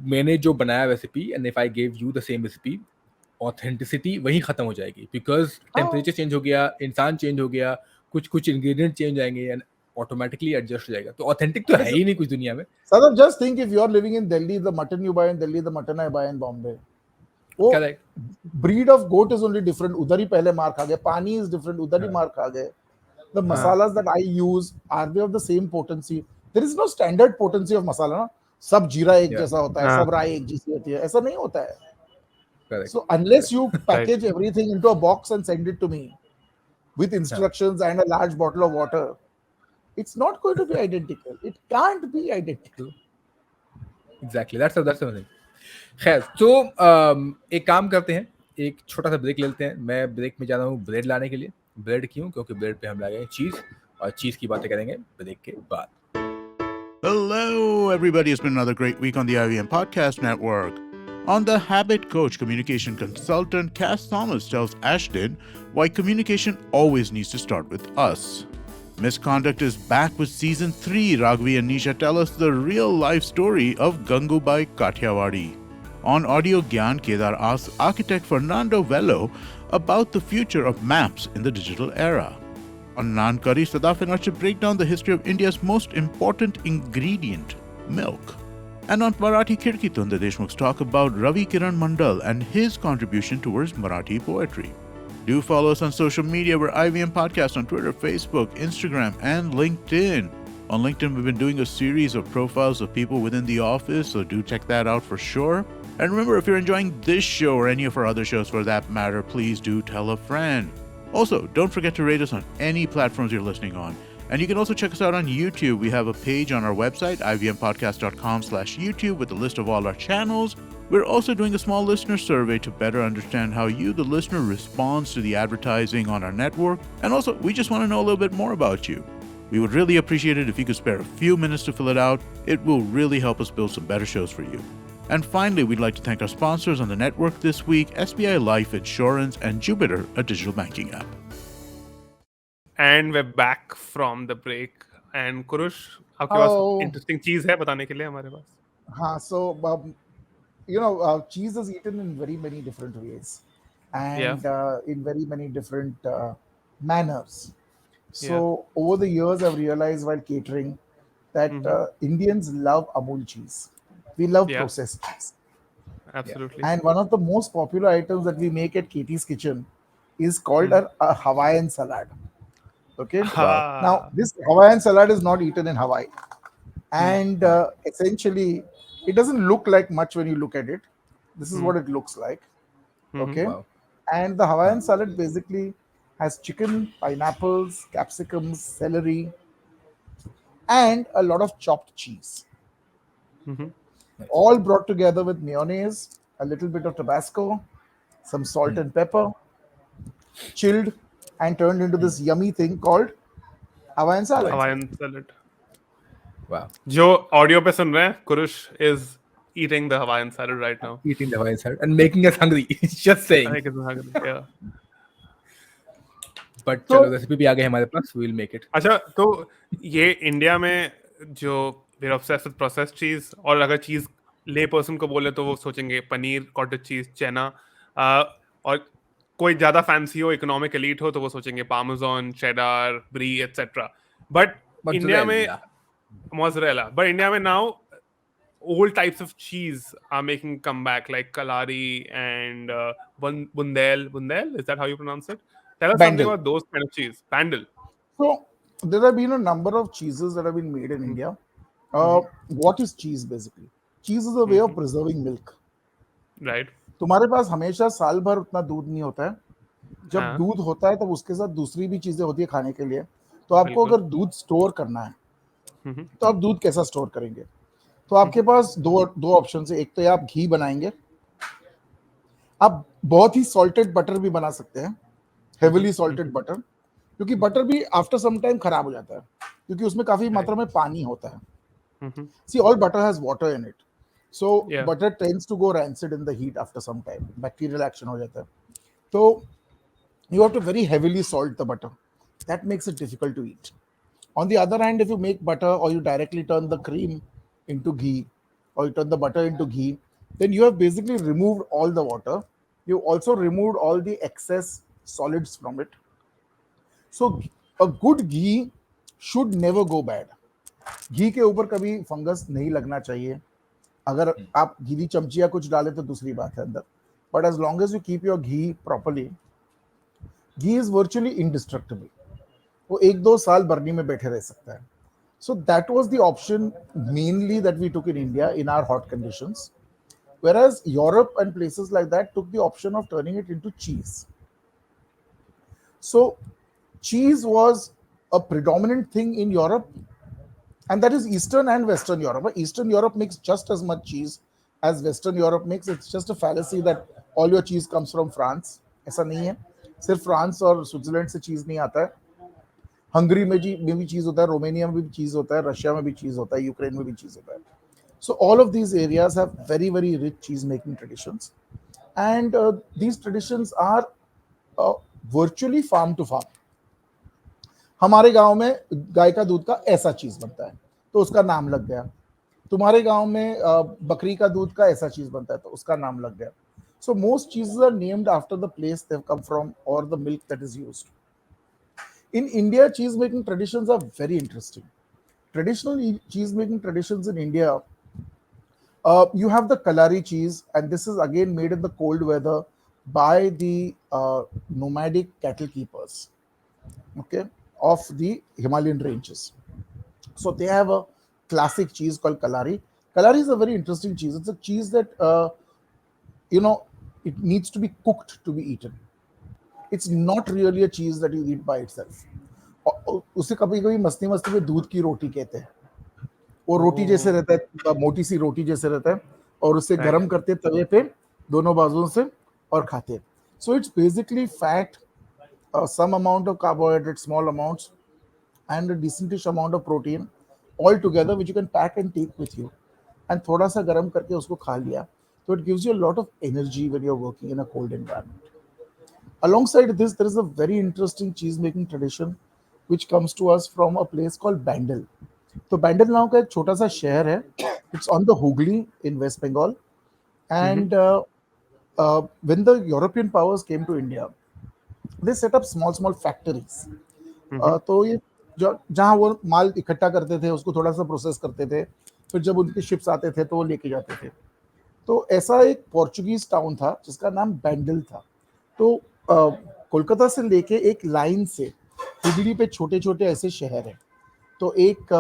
मैंने जो बनाया recipe and if I gave you the same recipe, authenticity वहीं खत्म हो जाएगी because temperature change हो गया, इंसान change हो गया, कुछ ingredient change जाएंगे and automatically adjust हो जाएगा. तो authentic तो है ही नहीं कुछ दुनिया में. Sadaf, just think if you are living in Delhi, the mutton you buy in Delhi, the mutton I buy in Bombay. वो Correct. breed of goat is only different. उधर ही पहले मार खा गए. पानी is different. उधर ही मार खा गए. The masalas that I use, are they of the same potency? There is no standard potency of masala. ना सब जीरा एक जैसा होता है, सब राई एक जैसी होती है. ऐसा नहीं होता है. Correct. So unless you package everything into a box and send it to me with instructions and a large bottle of water, it's not going to be identical. It can't be identical. Exactly. That's the thing. खैर, तो एक काम करते हैं, एक छोटा सा break लेते हैं. मैं ब्रेक में जा रहा हूँ ब्रेड लाने के लिए. ब्रेड क्यों? क्योंकि ब्रेड पे हम लाए चीज़ और चीज़ की बातें करेंगे ब्रेक के बाद. Hello, everybody. It's been another great week on the IVM Podcast Network. On The Habit Coach, communication consultant Cass Thomas tells Ashton why communication always needs to start with us. Misconduct is back with Season 3. Raghavi and Nisha tell us the real-life story of Gangubai Kathiawadi. On Audio Gyan, Kedar asks architect Fernando Vello about the future of maps in the digital era. On Naan Curry, Sadaf and Archit break down the history of India's most important ingredient, milk. And on Marathi Kirkitun, the Deshmukhs talk about Ravi Kiran Mandal and his contribution towards Marathi poetry. Do follow us on social media. We're IVM Podcast on Twitter, Facebook, Instagram, and LinkedIn. On LinkedIn, we've been doing a series of profiles of people within the office, so do check that out for sure. And remember, if you're enjoying this show or any of our other shows for that matter, please do tell a friend. Also, don't forget to rate us on any platforms you're listening on. And you can also check us out on YouTube. We have a page on our website, ivmpodcast.com/YouTube, with a list of all our channels. We're also doing a small listener survey to better understand how you, the listener, responds to the advertising on our network. And also, we just want to know a little bit more about you. We would really appreciate it if you could spare a few minutes to fill it out. It will really help us build some better shows for you. And finally, we'd like to thank our sponsors on the network this week, SBI Life Insurance and Jupiter, a digital banking app. And we're back from the break. And Kurush, आपके पास interesting चीज है बताने के लिए हमारे पास? हाँ, so cheese is eaten in very many different ways and in very many different manners. So over the years, I've realized while catering that Indians love Amul cheese. We love processed cheese. Absolutely. And one of the most popular items that we make at Katy's kitchen is called a Hawaiian salad. Okay. Now, this Hawaiian salad is not eaten in Hawaii. And essentially, it doesn't look like much when you look at it. This is what it looks like. Okay. Wow. And the Hawaiian salad basically has chicken, pineapples, capsicums, celery, and a lot of chopped cheese, Mhm. all brought together with mayonnaise, a little bit of Tabasco, some salt and pepper, chilled, and turned into this yummy thing called Hawaiian salad. Hawaiian. Hawaiian salad. Wow. जो audio पे सुन रहे हैं, कुरुश is eating the Hawaiian salad right now. Eating the Hawaiian salad and making us hungry. Just saying. I think it's hungry. Yeah. But So, चलो recipe भी आ गई हमारे पास. We'll make it. अच्छा, तो ये इंडिया में जो we're obsessed with processed cheese, और अगर चीज ले पर्सन को बोले तो वो सोचेंगे पनीर, कॉटेज चीज, चना, और कोई ज्यादा फैंसी हो, इकोनॉमिक एलीट हो तो वो सोचेंगे parmesan, cheddar, brie etcetera. But India में Mozzarella. mozzarella. But India में now old types of cheese are making comeback, like kalari and bundel. Bundel, is that how you pronounce it? Tell us something Bandel. about those kind of cheese. Bandel. So there have been a number of cheeses that have been made in India. What is cheese basically? Cheese is a way of preserving milk. Right. तुम्हारे पास हमेशा साल भर उतना दूध नहीं होता है. जब हाँ. दूध होता है तब उसके साथ दूसरी भी चीजें होती है खाने के लिए. तो आपको बिल्कुल. अगर दूध स्टोर करना है Mhm. तो आप दूध कैसा स्टोर करेंगे? तो आपके पास दो ऑप्शन है. एक तो या आप घी बनाएंगे, आप बहुत ही सॉल्टेड बटर भी बना सकते हैं, हेवीली सॉल्टेड बटर, क्योंकि बटर भी आफ्टर सम टाइम खराब हो जाता है क्योंकि उसमें काफी मात्रा में पानी होता है. Mhm. See, all butter has water in it, so Yeah. butter tends to go rancid in the heat after some time. Bacterial action हो जाता है. So you have to very heavily salt the butter. That makes it difficult to eat. On the other hand, if you make butter or you directly turn the cream into ghee or you turn the butter into ghee, then you have basically removed all the water. You also removed all the excess solids from it. So a good ghee should never go bad. घी के ऊपर कभी fungus नहीं लगना चाहिए. अगर आप गीली चमची या कुछ डाले तो दूसरी बात है अंदर, but as long as you keep your ghee properly, ghee is virtually indestructible. वो 1-2 साल बर्नी में बैठे रह सकता है. So that was the option mainly that we took in India in our hot conditions, whereas Europe and places like that took the option of turning it into cheese. So cheese was a predominant thing in Europe, and that is Eastern and Western Europe. Eastern Europe makes just as much cheese as Western Europe makes. It's just a fallacy that all your cheese comes from France. ऐसा नहीं है. सिर्फ France और Switzerland से चीज नहीं आता है. हंगरी में भी चीज होता है, रोमानिया में भी चीज होता है, रशिया में भी चीज होता है, यूक्रेन में भी चीज होता है. So all of these areas have very, very rich cheese making traditions, and these traditions are virtually farm to farm. हमारे गांव में गाय का दूध का ऐसा चीज बनता है तो उसका नाम लग गया. तुम्हारे गांव में बकरी का दूध का ऐसा चीज बनता है तो उसका नाम लग गया. So most cheeses are named after the place they've come from or the milk that is used. In India, cheese making traditions are very interesting. Traditional cheese making traditions in India, you have the kalari cheese, and this is again made in the cold weather by the nomadic cattle keepers, okay, of the Himalayan ranges. So they have a classic cheese called kalari. Kalari is a very interesting cheese. It's a cheese that it needs to be cooked to be eaten. It's not really a cheese that you eat by itself. उसे कभी कभी मस्ती मस्ती में दूध की रोटी कहते हैं. वो रोटी जैसे रहता है, मोटी सी रोटी जैसे रहता है, और उसे गरम करते हैं तवे पे दोनों बाजुओं से और खाते हैं. So it's basically fat, some amount of carbohydrate, small amounts, and a decentish amount of protein all together, which you can pack and take with you. And थोड़ा सा गरम करके उसको खा लिया, so it gives you a lot of energy when you're working in a cold environment. Alongside this, there is a very interesting cheese making tradition which comes to us from a place called Bandel. तो बैंडल नाम का एक छोटा सा शहर है. It's on the Hooghly in West Bengal, and when the European powers came to India, they set up small factories. तो ये जहाँ वो माल इकट्ठा करते थे उसको थोड़ा सा प्रोसेस करते थे, फिर जब उनके शिप्स आते थे तो वो लेके जाते थे. तो ऐसा एक पोर्चुगीज टाउन था जिसका नाम बैंडल था. तो कोलकाता से लेके एक लाइन से हुगली पे छोटे छोटे ऐसे शहर हैं. तो एक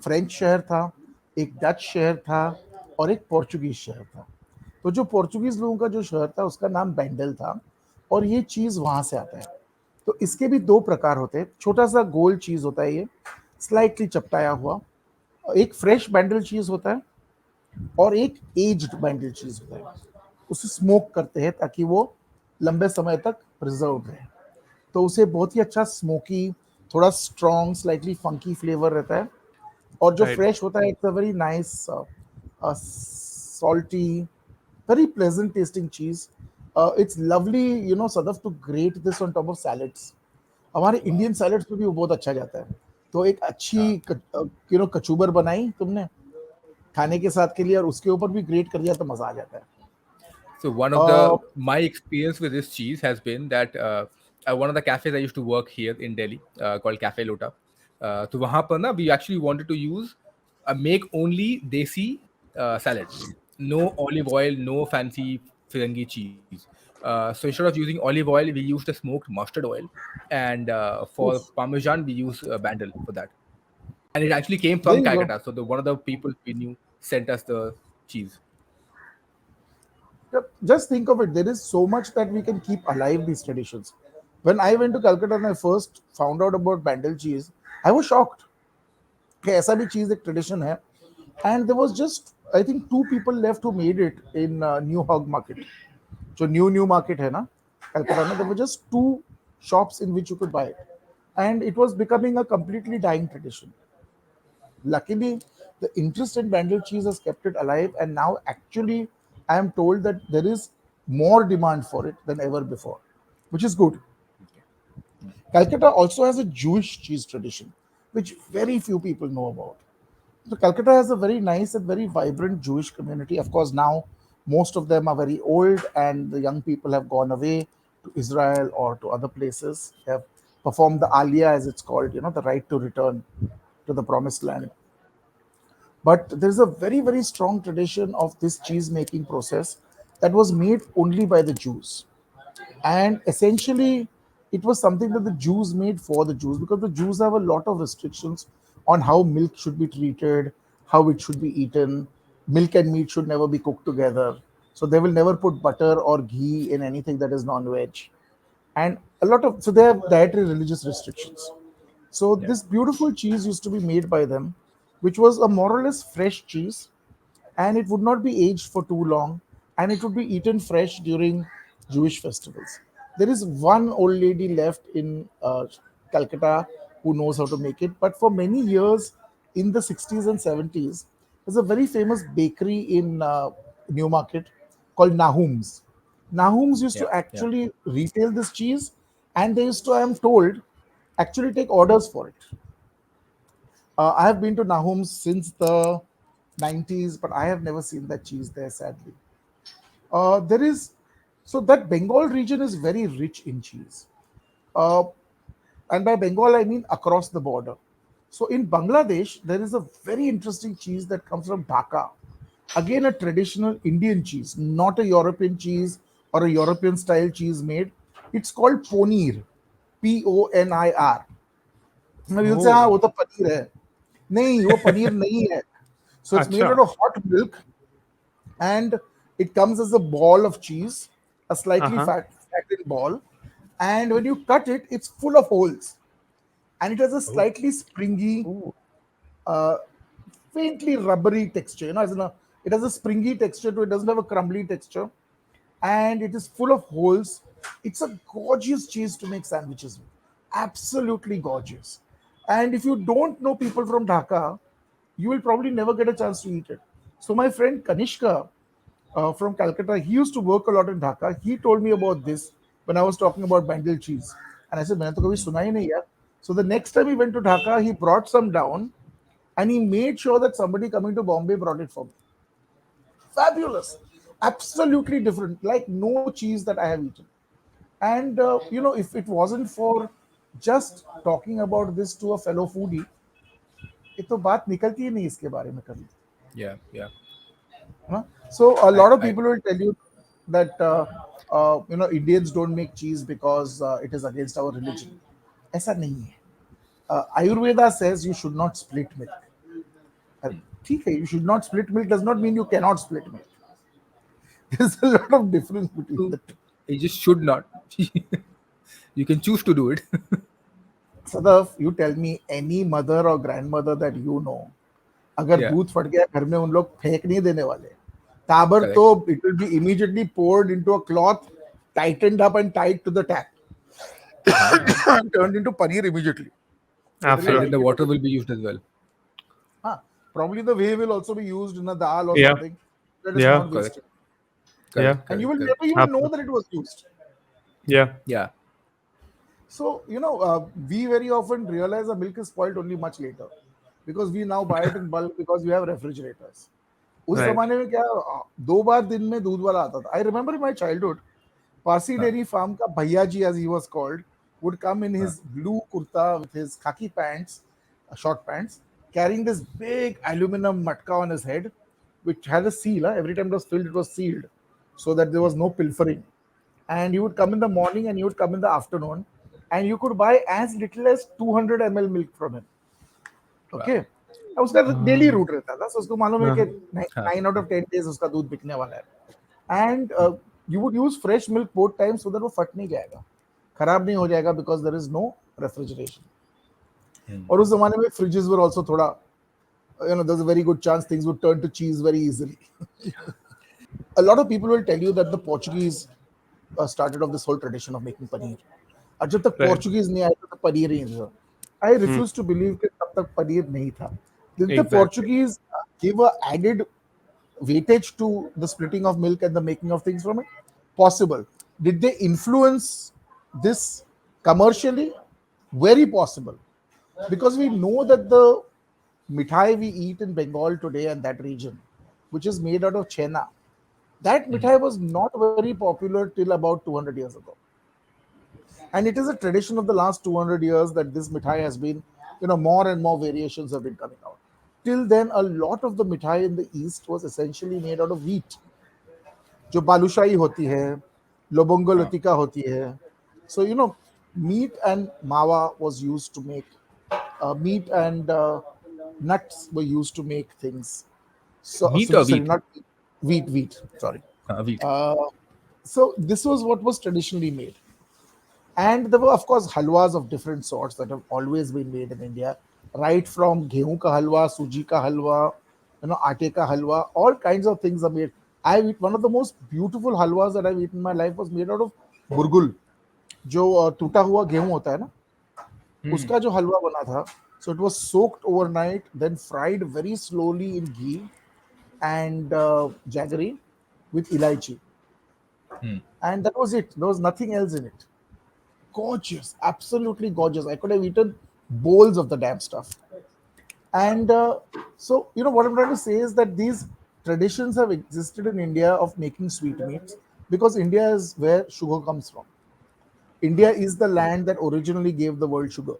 फ्रेंच शहर था, एक डच शहर था और एक पोर्चुगीज शहर था. तो जो पोर्चुगीज लोगों का जो शहर था उसका नाम बैंडल था. और ये चीज वहां से आता है। तो इसके भी दो प्रकार होते हैं। छोटा सा गोल चीज होता है ये, स्लाइटली चपटाया हुआ। एक फ्रेश बैंडल चीज होता है और एक एज्ड बैंडल चीज होता है। उसे स्मोक करते हैं ताकि वो लंबे समय तक प्रिजर्व रहे। तो उसे बहुत ही अच्छा स्मोकी, थोड़ा स्ट्रॉन्ग, स्लाइटली फंकी फ्लेवर रहता है। और जो Right. फ्रेश होता है, it's a very nice salty, very pleasant tasting cheese. It's lovely, Sadaf, to grate this on top of salads. हमारे इंडियन सैलेड्स में भी वो बहुत अच्छा जाता है। तो एक अच्छी Yeah. कचूबर बनाई तुमने खाने के साथ के लिए, और उसके ऊपर भी ग्रेट कर दिया तो मजा आ जाता है। So one of Uh, the my experience with this cheese has been that one of the cafes I used to work here in Delhi called Cafe Lota. तो वहाँ पर ना we actually wanted to use make only desi salads, no olive oil, no fancy Firangi cheese. So instead of using olive oil, we used a smoked mustard oil, and for oof, Parmesan we use bandel for that. And it actually came there from you go. Calcutta. So one of the people we knew sent us the cheese. Just think of it. There is so much that we can keep alive these traditions. When I went to Calcutta and I first found out about bandel cheese, I was shocked कि ऐसा भी चीज एक tradition है। And there was just, I think, two people left who made it in New Hogg Market, जो New Market है ना कलकत्ता में। There were just two shops in which you could buy it, and it was becoming a completely dying tradition. Luckily, the interest in bandel cheese has kept it alive, and now actually I am told that there is more demand for it than ever before, which is good. Calcutta also has a Jewish cheese tradition, which very few people know about. So Calcutta has a very nice and very vibrant Jewish community. Of course, now most of them are very old, and the young people have gone away to Israel or to other places. They have performed the Aliyah, as it's called, the right to return to the promised land. But there's a very, very strong tradition of this cheese making process that was made only by the Jews. And essentially, it was something that the Jews made for the Jews, because the Jews have a lot of restrictions on how milk should be treated, how it should be eaten. Milk and meat should never be cooked together. So they will never put butter or ghee in anything that is non-veg. And a lot of, so they have dietary religious restrictions. So Yeah. this beautiful cheese used to be made by them, which was a more or less fresh cheese, and it would not be aged for too long, and it would be eaten fresh during Jewish festivals. There is one old lady left in Calcutta who knows how to make it, but for many years in the 60s and 70s, there's a very famous bakery in Newmarket called Nahum's. Nahum's used to Yeah. Yeah. actually retail this cheese, and they used to, I am told, actually take orders for it. I have been to Nahum's since the 90s, but I have never seen that cheese there, sadly. There is, so that Bengal region is very rich in cheese. Uh, and by Bengal, I mean across the border. So in Bangladesh, there is a very interesting cheese that comes from Dhaka. Again, a traditional Indian cheese, not a European cheese or a European style cheese made. It's called paneer, Ponir. Maybe you'll say, हाँ Oh. वो तो पनीर है। नहीं, वो पनीर नहीं है। So it's made out Acha. of hot milk, and it comes as a ball of cheese, a slightly Uh-huh. fattened ball. And when you cut it, it's full of holes, and it has a Oh. slightly springy, Oh. uh, faintly rubbery texture. As in it has a springy texture to it, doesn't have a crumbly texture, and it is full of holes. It's a gorgeous cheese to make sandwiches with. Absolutely gorgeous. And if you don't know people from Dhaka, you will probably never get a chance to eat it. So my friend Kanishka from Calcutta, he used to work a lot in Dhaka. He told me about this when I was talking about Bengal cheese. And I said, मैंने तो कभी सुना ही नहीं यार. So the next time he went to Dhaka, he brought some down, and he made sure that somebody coming to Bombay brought it for me. Fabulous. Absolutely different. Like no cheese that I have eaten. And, if it wasn't for just talking about this to a fellow foodie, ये तो बात निकलती ही नहीं इसके बारे में कभी। Yeah. Yeah. Huh? So a lot of I people will tell you that Indians don't make cheese because it is against our religion. ऐसा नहीं है. Ayurveda says you should not split milk. Uh, ठीक है, you should not split milk does not mean you cannot split milk. There's a lot of difference between So the two. it just should not. You can choose to do it. Sadaf, you tell me any mother or grandmother that you know, अगर Yeah, दूध फट गया घर में उन लोग फेंक नहीं देने वाले. ताबर तो correct. it will be immediately poured into a cloth, tightened up and tied to the tap, and turned into paneer immediately. Whether you And then like Absolutely. the it or water not. will be used as well. Probably the whey will also be used in a dal or Yeah. something. That is Yeah. not Correct, wasted. Yeah. And you correct, will correct. never even know that it was used. Yeah. Yeah, So, we very often realize the milk is spoiled only much later because we now buy it in bulk because we have refrigerators. उस Right. जमाने में क्या 2 बार दिन में दूध वाला आता था. I remember in my childhood, Parsi Dairy Farm का भैया जी, as he was called, would come in his blue kurta with his khaki pants, short pants, carrying this big aluminum matka on his head, which had a seal. Every time it was filled, it was sealed, so that there was no pilfering. And you would come in the morning and you would come in the afternoon, and you could buy as little as 200 ml milk from him. wow. Okay. अब उसका daily route रहता था, so उसको मालूम है कि हाँ. 9 out of 10 days उसका दूध बिकने वाला है. And you would use fresh milk both times so that वो फट नहीं जाएगा, खराब नहीं हो जाएगा, because there is no refrigeration. और उस जमाने में fridges were also थोड़ा, there's a very good chance things would turn to cheese very easily. A lot of people will tell you that the Portuguese started off this whole tradition of making paneer. और जब तक Right. Portuguese नहीं आए तब तक पनीर ही नहीं था. I refuse to believe कि तब तक पनीर नहीं था. Did the Exactly. Portuguese give a added weightage to the splitting of milk and the making of things from it? Possible. Did they influence this commercially? Very possible. Because we know that the mithai we eat in Bengal today and that region, which is made out of chena, that mithai was not very popular till about 200 years ago. And it is a tradition of the last 200 years that this mithai has been, more and more variations have been coming out. Till then, a lot of the mithai in the East was essentially made out of wheat. जो बालूशाही होती है, लोबोंगो लतिका होती है. So, meat and mawa was used to make, meat and nuts were used to make things. Meat or Sorry, wheat? not wheat, sorry. Wheat. So this was what was traditionally made. And there were, of course, halwas of different sorts that have always been made in India, right from gehu ka halwa, suji ka halwa, aate ka halwa, all kinds of things are made. One of the most beautiful halwas that I've eaten in my life was made out of burgul, जो टूटा हुआ गेहूं होता है ना, उसका जो हलवा बना था. So it was soaked overnight, then fried very slowly in ghee and jaggery with ilaichi. And that was it. There was nothing else in it. Gorgeous, absolutely gorgeous. I could have eaten bowls of the damn stuff. And so, what I'm trying to say is that these traditions have existed in India of making sweetmeats because India is where sugar comes from. India is the land that originally gave the world sugar.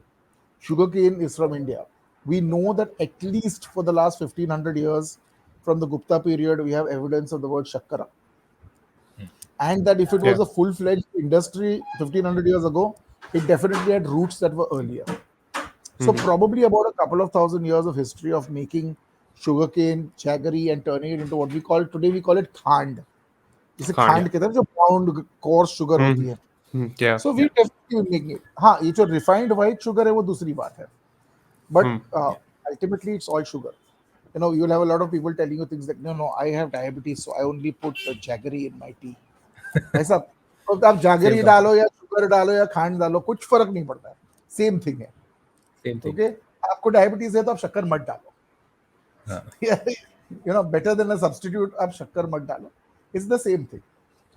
Sugarcane is from India. We know that at least for the last 1500 years, from the Gupta period, we have evidence of the word shakkara. And that if it was a full-fledged industry 1500 years ago, it definitely had roots that were earlier. So probably about a couple of thousand years of history of making sugarcane, jaggery, and turning it into what we call it khand. It's a khand कहते हैं जो brown coarse sugar होती है. Yeah. So we definitely will make it. हाँ, ये जो refined white sugar है वो दूसरी बात है. But ultimately it's all sugar. You'll have a lot of people telling you things like, no, I have diabetes, so I only put jaggery in my tea. ऐसा तो आप जागरी डालो या शुगर डालो या खांड डालो कुछ फर्क नहीं पड़ता है, सेम थिंग है. Same thing. ओके, आपको डायबिटीज है तो आप शक्कर मत डालो. बेटर देन अ सब्स्टिट्यूट, आप शक्कर मत डालो. It's the same thing.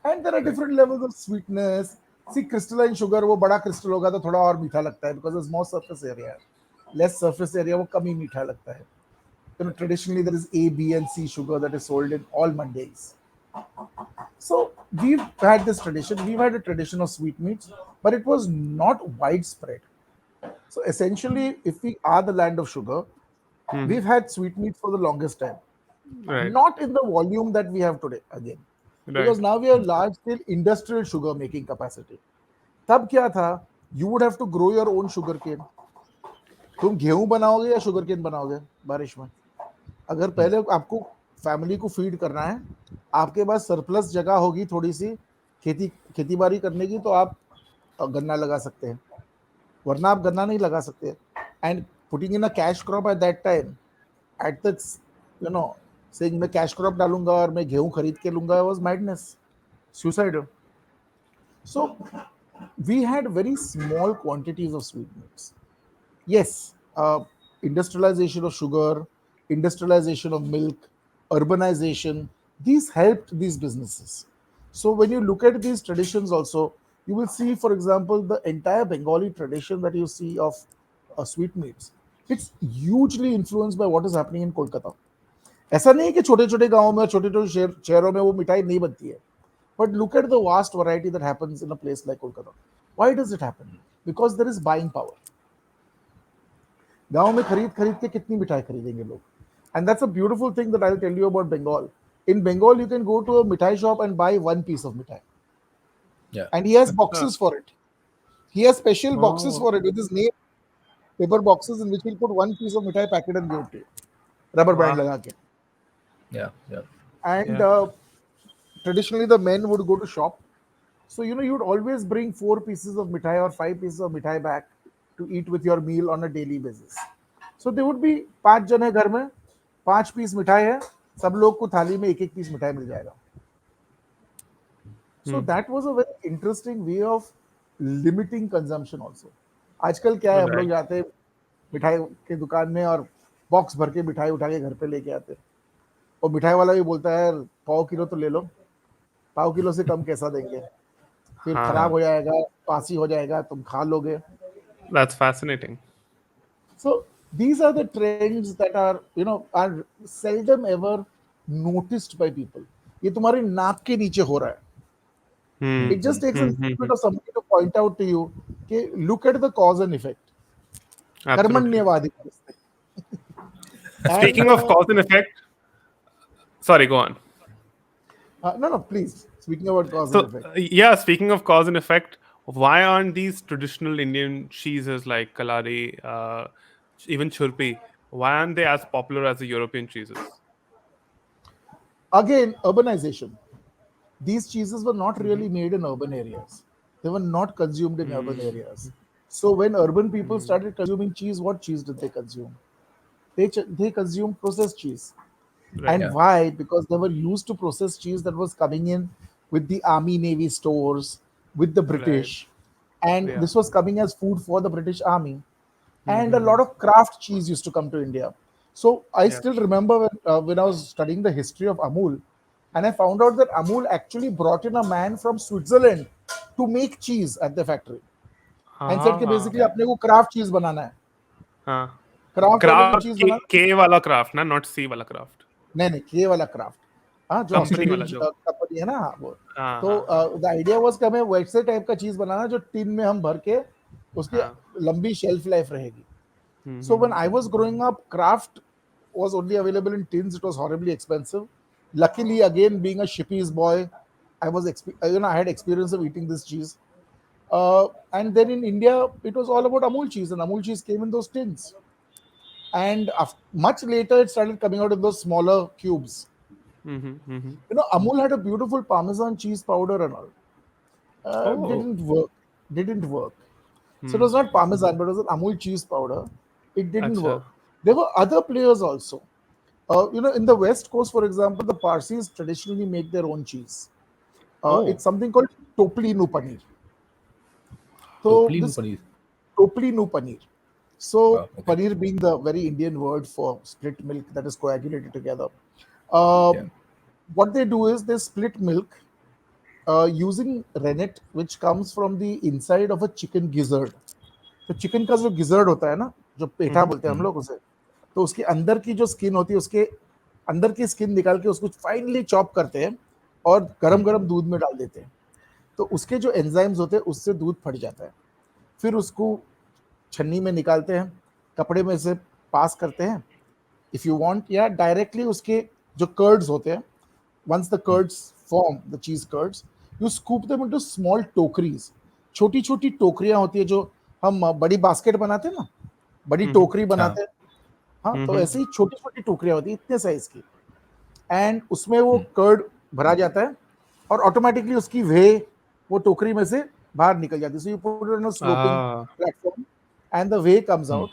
And there are different levels of sweetness. See crystalline sugar वो बड़ा क्रिस्टल होगा तो थोड़ा और मीठा लगता है because it's more surface area. Less surface area वो कम ही मीठा लगता है. Traditionally there is A, B and C sugar that is sold in all mandis. So we've had this tradition. We've had a tradition of sweetmeats, but it was not widespread. So essentially, if we are the land of sugar, we've had sweetmeats for the longest time. Right. Not in the volume that we have today again. Because now we have large scale industrial sugar making capacity. तब क्या था? You would have to grow your own sugar cane. तुम गेहूं बनाओगे या sugar cane बनाओगे बारिश में? अगर पहले आपको फैमिली को फीड करना है, आपके पास सरप्लस जगह होगी थोड़ी सी, खेती बाड़ी करने की तो आप गन्ना लगा सकते हैं, वरना आप गन्ना नहीं लगा सकते. And putting in a cash crop at that time, at the you know saying मैं कैश क्रॉप डालूंगा और मैं गेहूं खरीद के लूंगा, was madness, suicidal. So we had very small quantities of sweetmeats. Yes, industrialization of sugar, industrialization of milk, urbanization, these helped these businesses. So when you look at these traditions also, you will see, for example, the entire Bengali tradition that you see of sweetmeats, it's hugely influenced by what is happening in Kolkata. ऐसा नहीं है कि छोटे छोटे गांवों में, छोटे छोटे शहरों में वो मिठाई नहीं बनती है. But look at the vast variety that happens in a place like Kolkata. Why does it happen? Because there is buying power. गांव में खरीद खरीद के कितनी मिठाई खरीदेंगे लोग? And that's a beautiful thing that I'll tell you about Bengal. In Bengal, you can go to a mithai shop and buy one piece of mithai. Yeah. And he has boxes for it. He has special boxes for it with his name, paper boxes in which he'll put one piece of mithai packet and give it to you. Rubber band laga ke. Yeah. Yeah. And traditionally the men would go to shop. So, you'd always bring 4 pieces of mithai or 5 pieces of mithai back to eat with your meal on a daily basis. So there would be 5 जन है घर में, 5 piece मिठाई है, सब लोग को थाली में एक एक पीस मिठाई मिल जाएगा. So that was a very interesting way of limiting consumption also. आजकल क्या है, हम लोग जाते हैं मिठाई के दुकान में और बॉक्स भर के मिठाई उठा के घर पे लेके आते हैं, और मिठाई वाला भी बोलता है पाव किलो तो ले लो, पाव किलो से कम कैसा देंगे, फिर खराब हो जाएगा, पासी हो जाएगा, तुम खा लोगे. That's fascinating. So these are the trends that are seldom ever noticed by people. ये तुम्हारे नाक के नीचे हो रहा है. It just takes a little bit of somebody to point out to you, okay, look at the cause and effect. कर्मण्यवादी. Speaking of cause and effect, sorry, go on. No, please. Speaking about cause and effect. Yeah, speaking of cause and effect, why aren't these traditional Indian cheeses like kalari, even churpi, why aren't they as popular as the European cheeses? Again, urbanization. These cheeses were not really made in urban areas. They were not consumed in urban areas. So when urban people started consuming cheese, what cheese did they consume? They consumed processed cheese. Right. And why? Because they were used to processed cheese that was coming in with the army navy stores, with the British. And this was coming as food for the British army. And a lot of craft cheese used to come to India. So I still remember when I was studying the history of Amul, and I found out that Amul actually brought in a man from Switzerland to make cheese at the factory. And said कि basically अपने को craft cheese बनाना है. हाँ. Craft cheese बनाना. K वाला craft ना, not C वाला craft. नहीं, K वाला craft. हाँ, जो ऑस्ट्रेलियन कंपनी है ना, वो. तो the idea was कि हमें वैसे टाइप का चीज बनाना जो टिन में हम भर के उसकी लंबी शेल्फ लाइफ रहेगी. So when I was growing up, craft was only available in tins. It was horribly expensive. Luckily, again, being a Shippies boy, I had experience of eating this cheese. And then in India, it was all about Amul cheese, and Amul cheese came in those tins. And much later, it started coming out in those smaller cubes. Amul had a beautiful Parmesan cheese powder and all. Didn't work. So it was not Parmesan, but it was an Amul cheese powder. It didn't work. There were other players also. In the West Coast, for example, the Parsis traditionally make their own cheese. It's something called Topli Nu Paneer. Topli Nu Paneer. So paneer being the very Indian word for split milk that is coagulated together. What they do is they split milk using rennet, which comes from the inside of a chicken gizzard. तो chicken का जो gizzard होता है ना, जो पेठा बोलते हैं हम लोग उसे, तो उसके अंदर की जो स्किन होती है, उसके अंदर की स्किन निकाल के उसको फाइनली चॉप करते हैं और गरम गरम दूध में डाल देते हैं. तो उसके जो एंजाइम्स होते हैं उससे दूध फट जाता है. फिर उसको छन्नी में निकालते हैं, कपड़े में से पास करते हैं इफ यू वांट, या डायरेक्टली उसके जो कर्ड्स होते हैं, once the curds form the cheese curds, you scoop them into small टोकरीज. छोटी छोटी टोकरियां होती है जो हम बड़ी बास्केट बनाते हैं ना, बड़ी टोकरी बनाते हैं, हाँ, तो ऐसे ही छोटी छोटी टोकरियां होती है इतने साइज की. एंड उसमें वो कर्ड भरा जाता है, और ऑटोमेटिकली उसकी वे वो टोकरी में से बाहर निकल जाती है. So you put it on a sloping Ah. platform and the whey comes Hmm. out.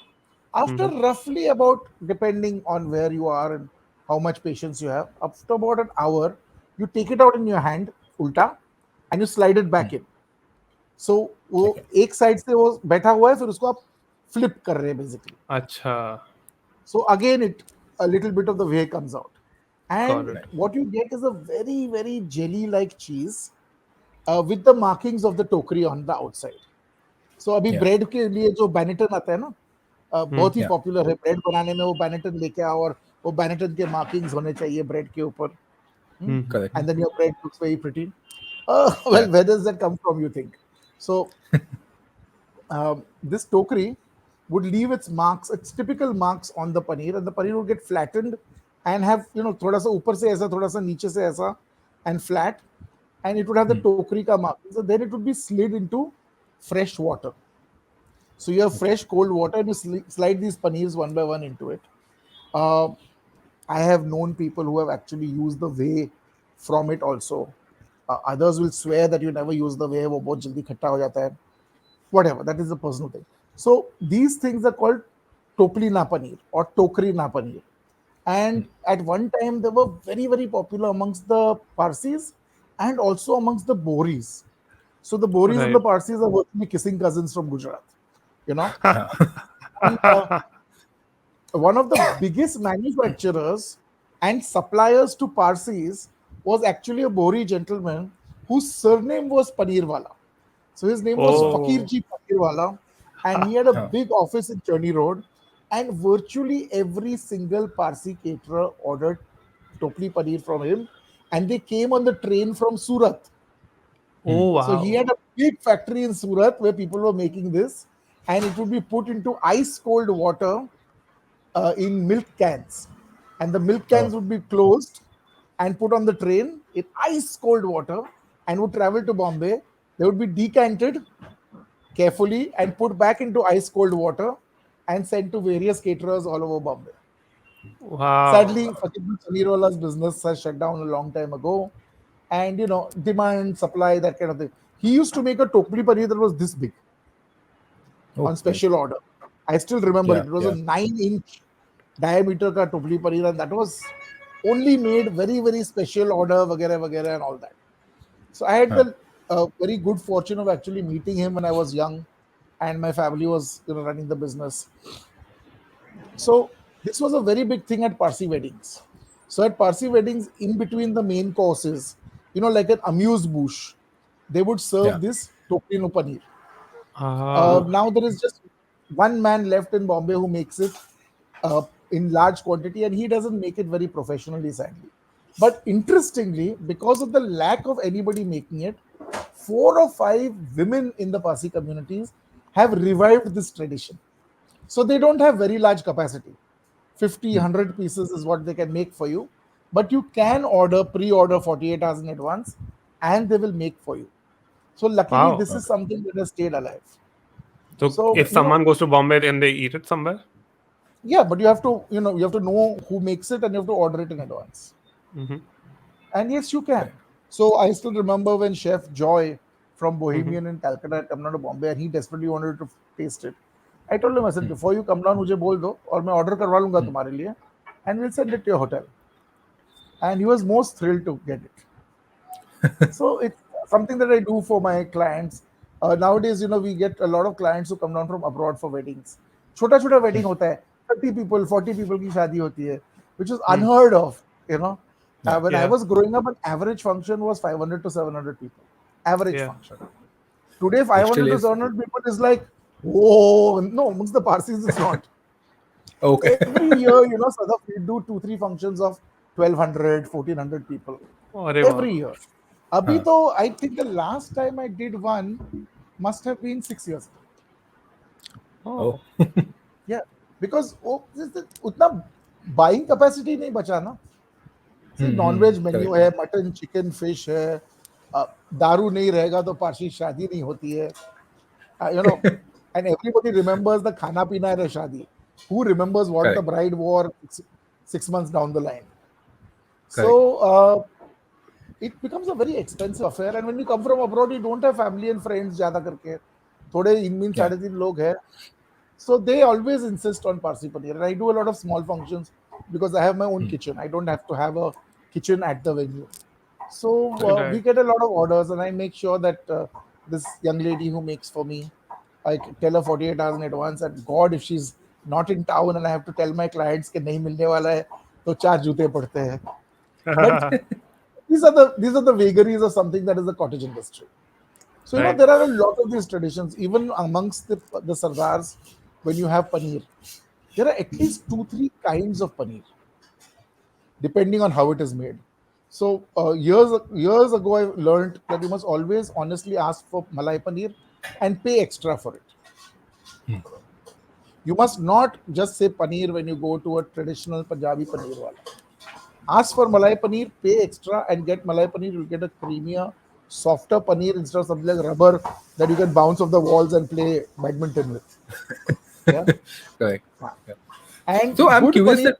After roughly about, depending on where you are and how much patience you have, after about an hour, you take it out in your hand, ulta, and you slide it back in. So वो Okay. एक side से वो बैठा हुआ है, फिर उसको आप flip कर रहे हैं basically. Acha. So again, a little bit of the whey comes out, Got and it. what you get is a very very jelly-like cheese with the markings of the tokri on the outside. So अभी Yeah. Bread के लिए जो बैनेटन आता है ना, बहुत ही Yeah. Popular है. Bread बनाने में वो बैनेटन लेके आओ और वो बैनेटन के मार्किंग्स होने चाहिए ब्रेड के ऊपर. Correct. And then your bread looks very pretty. Yeah. Well, where does that come from, you think? So this tokri would leave its marks, its typical marks on the paneer, and the paneer would get flattened and have, थोड़ा सा ऊपर से ऐसा, थोड़ा सा नीचे से ऐसा, and flat, and it would have the tokri ka mark. So then it would be slid into fresh water. So you have fresh cold water and you slide these paneers one by one into it. Uh, I have known people who have actually used the whey from it also. Others will swear that you never use the whey, वो बहुत जल्दी खट्टा हो जाता है. Whatever, that is a personal thing. So these things are called topli na paneer or tokri na paneer. And at one time they were very very popular amongst the Parsis and also amongst the Boris. So the Boris and Right. the Parsis are virtually kissing cousins from Gujarat, you know. And, one of the biggest manufacturers and suppliers to Parsis was actually a Bori gentleman whose surname was Paneerwala. So his name was Oh. Fakirji Paneerwala, and he had a big office in Churni Road. And virtually every single Parsi caterer ordered topli paneer from him, and they came on the train from Surat. Oh wow. So he had a big factory in Surat where people were making this, and it would be put into ice cold water in milk cans, and the milk cans would be closed and put on the train in ice cold water and would travel to Bombay. They would be decanted carefully and put back into ice cold water and sent to various caterers all over Bombay. Wow. Sadly, Fakir Paneerwala's business has shut down a long time ago, and demand, supply, that kind of thing. He used to make a tokli paneer that was this big on special order. I still remember it. It was a 9-inch diameter ka tokli paneer, and that was only made very very special order, vagera vagera, and all that. So I had the very good fortune of actually meeting him when I was young, and my family was running the business. So this was a very big thing at Parsi weddings. So at Parsi weddings, in between the main courses, like an amuse bouche, they would serve this tokli no paneer. Now there is just one man left in Bombay who makes it in large quantity, and he doesn't make it very professionally, sadly. But interestingly, because of the lack of anybody making it, 4 or 5 women in the Parsi communities have revived this tradition. So they don't have very large capacity. 50, 100 pieces is what they can make for you. But you can pre-order 48 hours in advance, and they will make for you. So luckily, this is something that has stayed alive. So if someone goes to Bombay, then they eat it somewhere? Yeah, but you have to, you have to know who makes it, and you have to order it in advance. And yes, you can. So I still remember when Chef Joy from Bohemian in Calcutta had come down to Bombay, and he desperately wanted to taste it. I told him, I said, before you come down, मुझे बोल दो और मैं order करवा लूँगा तुम्हारे लिए, and we'll send it to your hotel. And he was most thrilled to get it. So it's something that I do for my clients. Nowadays, we get a lot of clients who come down from abroad for weddings. छोटा छोटा wedding होता है, 30 people, 40 people की शादी होती है, which is unheard of. When I was growing up, an average function was 500 to 700 people. Average function. Today, 500 to 700 people is like, whoa, no, amongst the Parsis, it's not. Okay. Every year, Sadaf, we do 2-3 functions of 1,200, 1,400 people. Every year. Abhi to, I think the last time I did one must have been 6 years ago. Oh. Yeah, because utna buying capacity nahi bacha na. See, non-veg menu hai, mutton, chicken, fish hai. दारू नहीं रहेगा तो पार्सी शादी नहीं होती है. And everybody remembers the khana pina at a shadi. Who remembers what the bride wore 6 months down the line? So it becomes a very expensive affair. And when you come from abroad, you don't have family and friends ज़्यादा करके. थोड़े इनमीन Yeah. 3.5 लोग हैं. So they always insist on Parsi paneer. And I do a lot of small functions because I have my own kitchen. I don't have to have a kitchen at the venue. So we Right. get a lot of orders, and I make sure that this young lady who makes for me, I tell her 48 hours in advance. And God, if she's not in town and I have to tell my clients कि नहीं मिलने वाला है, तो 4 जूते पड़ते हैं. But these are the vagaries of something that is the cottage industry. So Right. there are a lot of these traditions, even amongst the Sardars. When you have paneer, there are at least 2-3 kinds of paneer, depending on how it is made. So years ago, I learned that you must always honestly ask for malai paneer and pay extra for it. You must not just say paneer when you go to a traditional Punjabi paneer wala. Ask for malai paneer, pay extra, and get malai paneer. You'll get a creamier, softer paneer instead of something like rubber that you can bounce off the walls and play badminton with. Yeah. Correct. Yeah. And So I'm curious that.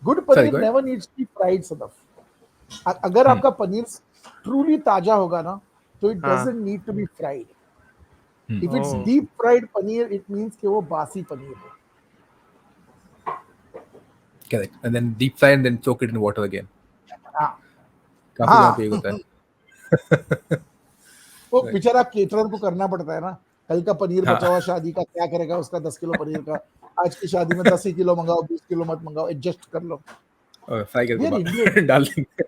good Sorry, paneer go ahead. never needs to be fried, Sadaf. अगर आपका paneer truly ताजा होगा ना, तो it doesn't need to be fried. If it's Oh. deep fried paneer, it means कि वो बासी पनीर है. Correct. And then deep fry and then soak it in water again. हाँ. काफी जगह पे ये होता है. वो बेचारा केटरर को करना पड़ता है ना. कल का पनीर हाँ. बचा हुआ शादी का क्या करेगा उसका 10 किलो पनीर का. आज की शादी में 10 ही किलो मंगाओ, 20 किलो मत मंगाओ, एडजस्ट कर लो. फ्राई We are करके Indian. डाल देंगे.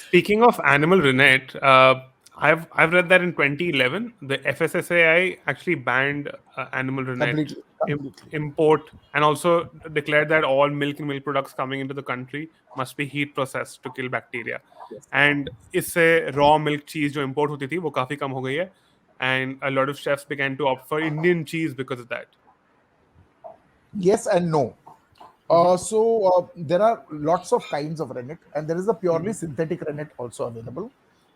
Speaking of animal rennet, I've read that in 2011 the FSSAI actually banned animal rennet Completely. import, and also declared that all milk and milk products coming into the country must be heat processed to kill bacteria. Yes. And इससे raw milk cheese जो import होती थी वो काफी कम हो गई है, and a lot of chefs began to opt for Indian cheese because of that. Yes and no. There are lots of kinds of rennet, and there is a purely synthetic rennet also available,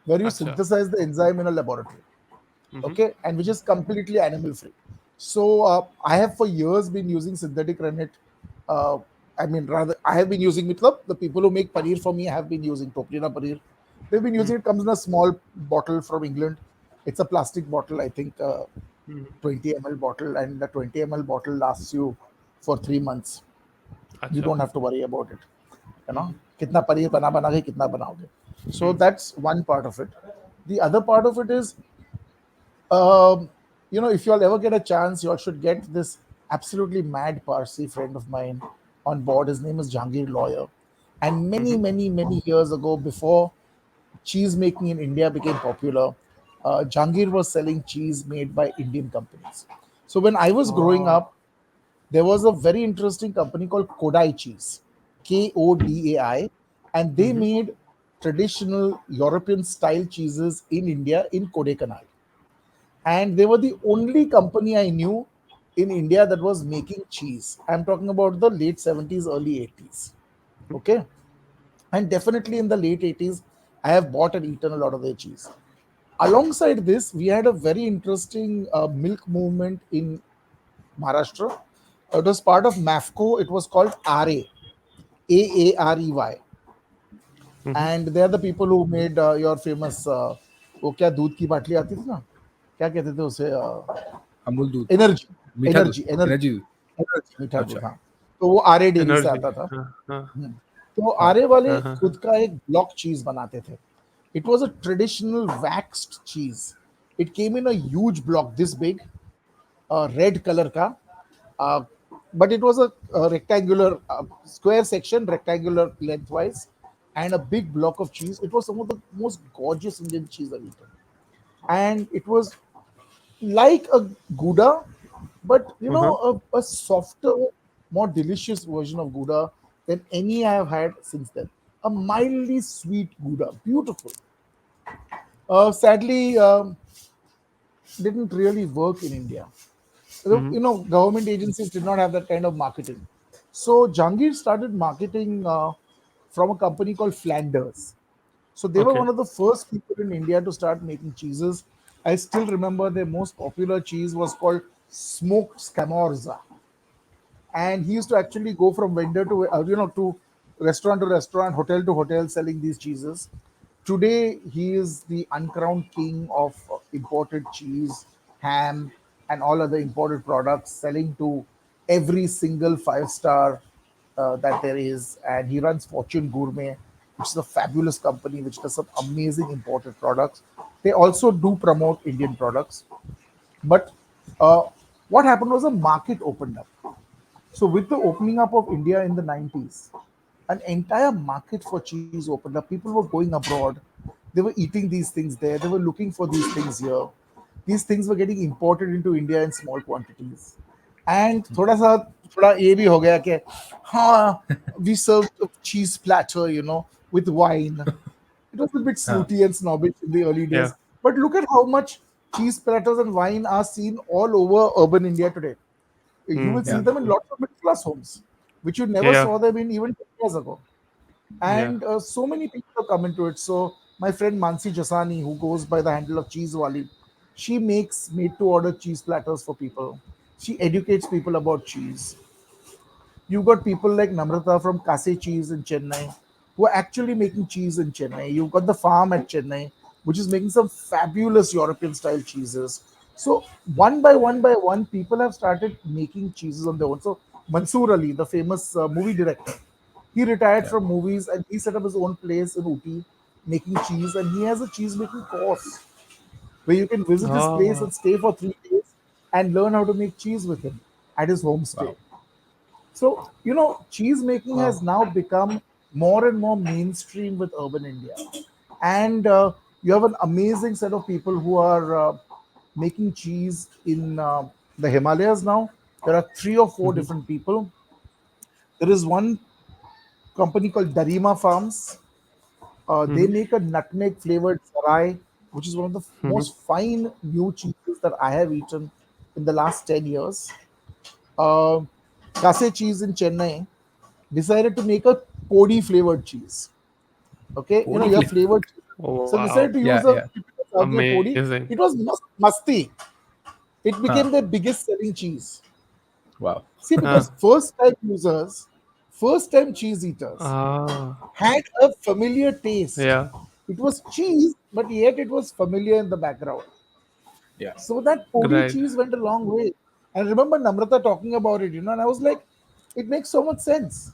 where you Acha. synthesize the enzyme in a laboratory, okay, and which is completely animal free. So I have for years been using synthetic rennet. I mean, rather, I have been using the people who make paneer for me have been using Toplina paneer. They've been using it. Comes in a small bottle from England. It's a plastic bottle, I think, 20 ml bottle, and the 20 ml bottle lasts you for 3 months. You don't have to worry about it. You know, kitna paneer bana ke kitna banaoge. So that's one part of it. The other part of it is, if you all ever get a chance, you all should get this absolutely mad Parsi friend of mine on board. His name is Jahangir Lawyer. And many years ago, before cheese making in India became popular, Jahangir was selling cheese made by Indian companies. So when I was growing up, there was a very interesting company called Kodai Cheese, Kodai, and they made traditional European style cheeses in India in Kodaikanal. And they were the only company I knew in India that was making cheese. I'm talking about the late 70s, early 80s. Okay. And definitely in the late 80s, I have bought and eaten a lot of their cheese. Alongside this, we had a very interesting milk movement in Maharashtra. It was part of MAFCO. It was called RA, AAREY. And they are the people who made your famous, वो क्या दूध की बाटली आती थी ना, क्या कहते थे उसे, अमूल दूध, एनर्जी मीठा दूध, एनर्जी एनर्जी दूध. एनर्जी मीठा दूध. अच्छा. हाँ, तो वो आरए डेयरी से Energy. आता था. हाँ. तो आरए वाले खुद का एक ब्लॉक चीज बनाते थे. It was a traditional waxed cheese. It came in a huge block this big, red color ka, but it was a rectangular, square section, rectangular lengthwise, and a big block of cheese. It was some of the most gorgeous Indian cheese I've eaten, and it was like a Gouda, but a softer, more delicious version of Gouda than any I have had since then. A mildly sweet Gouda, beautiful. Sadly, didn't really work in India. Government agencies did not have that kind of marketing. So Jahangir started marketing from a company called Flanders. So they were one of the first people in India to start making cheeses. I still remember their most popular cheese was called smoked scamorza. And he used to actually go from vendor to restaurant to restaurant, hotel to hotel, selling these cheeses. Today, he is the uncrowned king of imported cheese, ham, and all other imported products, selling to every single five-star that there is. And he runs Fortune Gourmet, which is a fabulous company which does some amazing imported products. They also do promote Indian products. But uh, what happened was a market opened up. So with the opening up of India in the 90s, an entire market for cheese opened up. People were going abroad. They were eating these things there. They were looking for these things here. These things were getting imported into India in small quantities. And थोड़ा ये भी हो गया कि हाँ, we served a cheese platter, with wine. It was a bit हाँ, snooty and snobbish in the early Yeah. days. But look at how much cheese platters and wine are seen all over urban India today. You will see yeah, them in lots of middle class homes, which you never Yeah. saw them in even 10 years ago. Yeah. And so many people have come into it. So my friend Mansi Jasani, who goes by the handle of Cheese Wali, she makes made to order cheese platters for people. She educates people about cheese. You've got people like Namrata from Kase Cheese in Chennai who are actually making cheese in Chennai. You've got the farm at Chennai, which is making some fabulous European style cheeses. So one by one, people have started making cheeses on their own. So Mansoor Ali, the famous movie director, he retired yeah. from movies and he set up his own place in Uti making cheese, and he has a cheese making course where you can visit his place Oh. and stay for 3 days and learn how to make cheese with him at his homestay. Wow. So, cheese making has Wow. now become more and more mainstream with urban India. And you have an amazing set of people who are making cheese in the Himalayas now. There are three or four Mhm. different people. There is one company called Darima Farms. They Mhm. make a nutmeg flavored sarai, which is one of the Mhm. most fine new cheeses that I have eaten in the last 10 years. Uh, Kase Cheese in Chennai decided to make a podi flavored cheese. Okay, Podi you have flavor. flavored cheese. So Wow. decided to use Yeah, the yeah. typical South Indian podi. Amazing. It was musty. It became हाँ, their biggest selling cheese. wow. See, because Huh. first time users, first time cheese eaters Ah. had a familiar taste. Yeah. It was cheese, but yet it was familiar in the background. Yeah. So that podi Right. cheese went a long way. And I remember Namrata talking about it, and I was like, it makes so much sense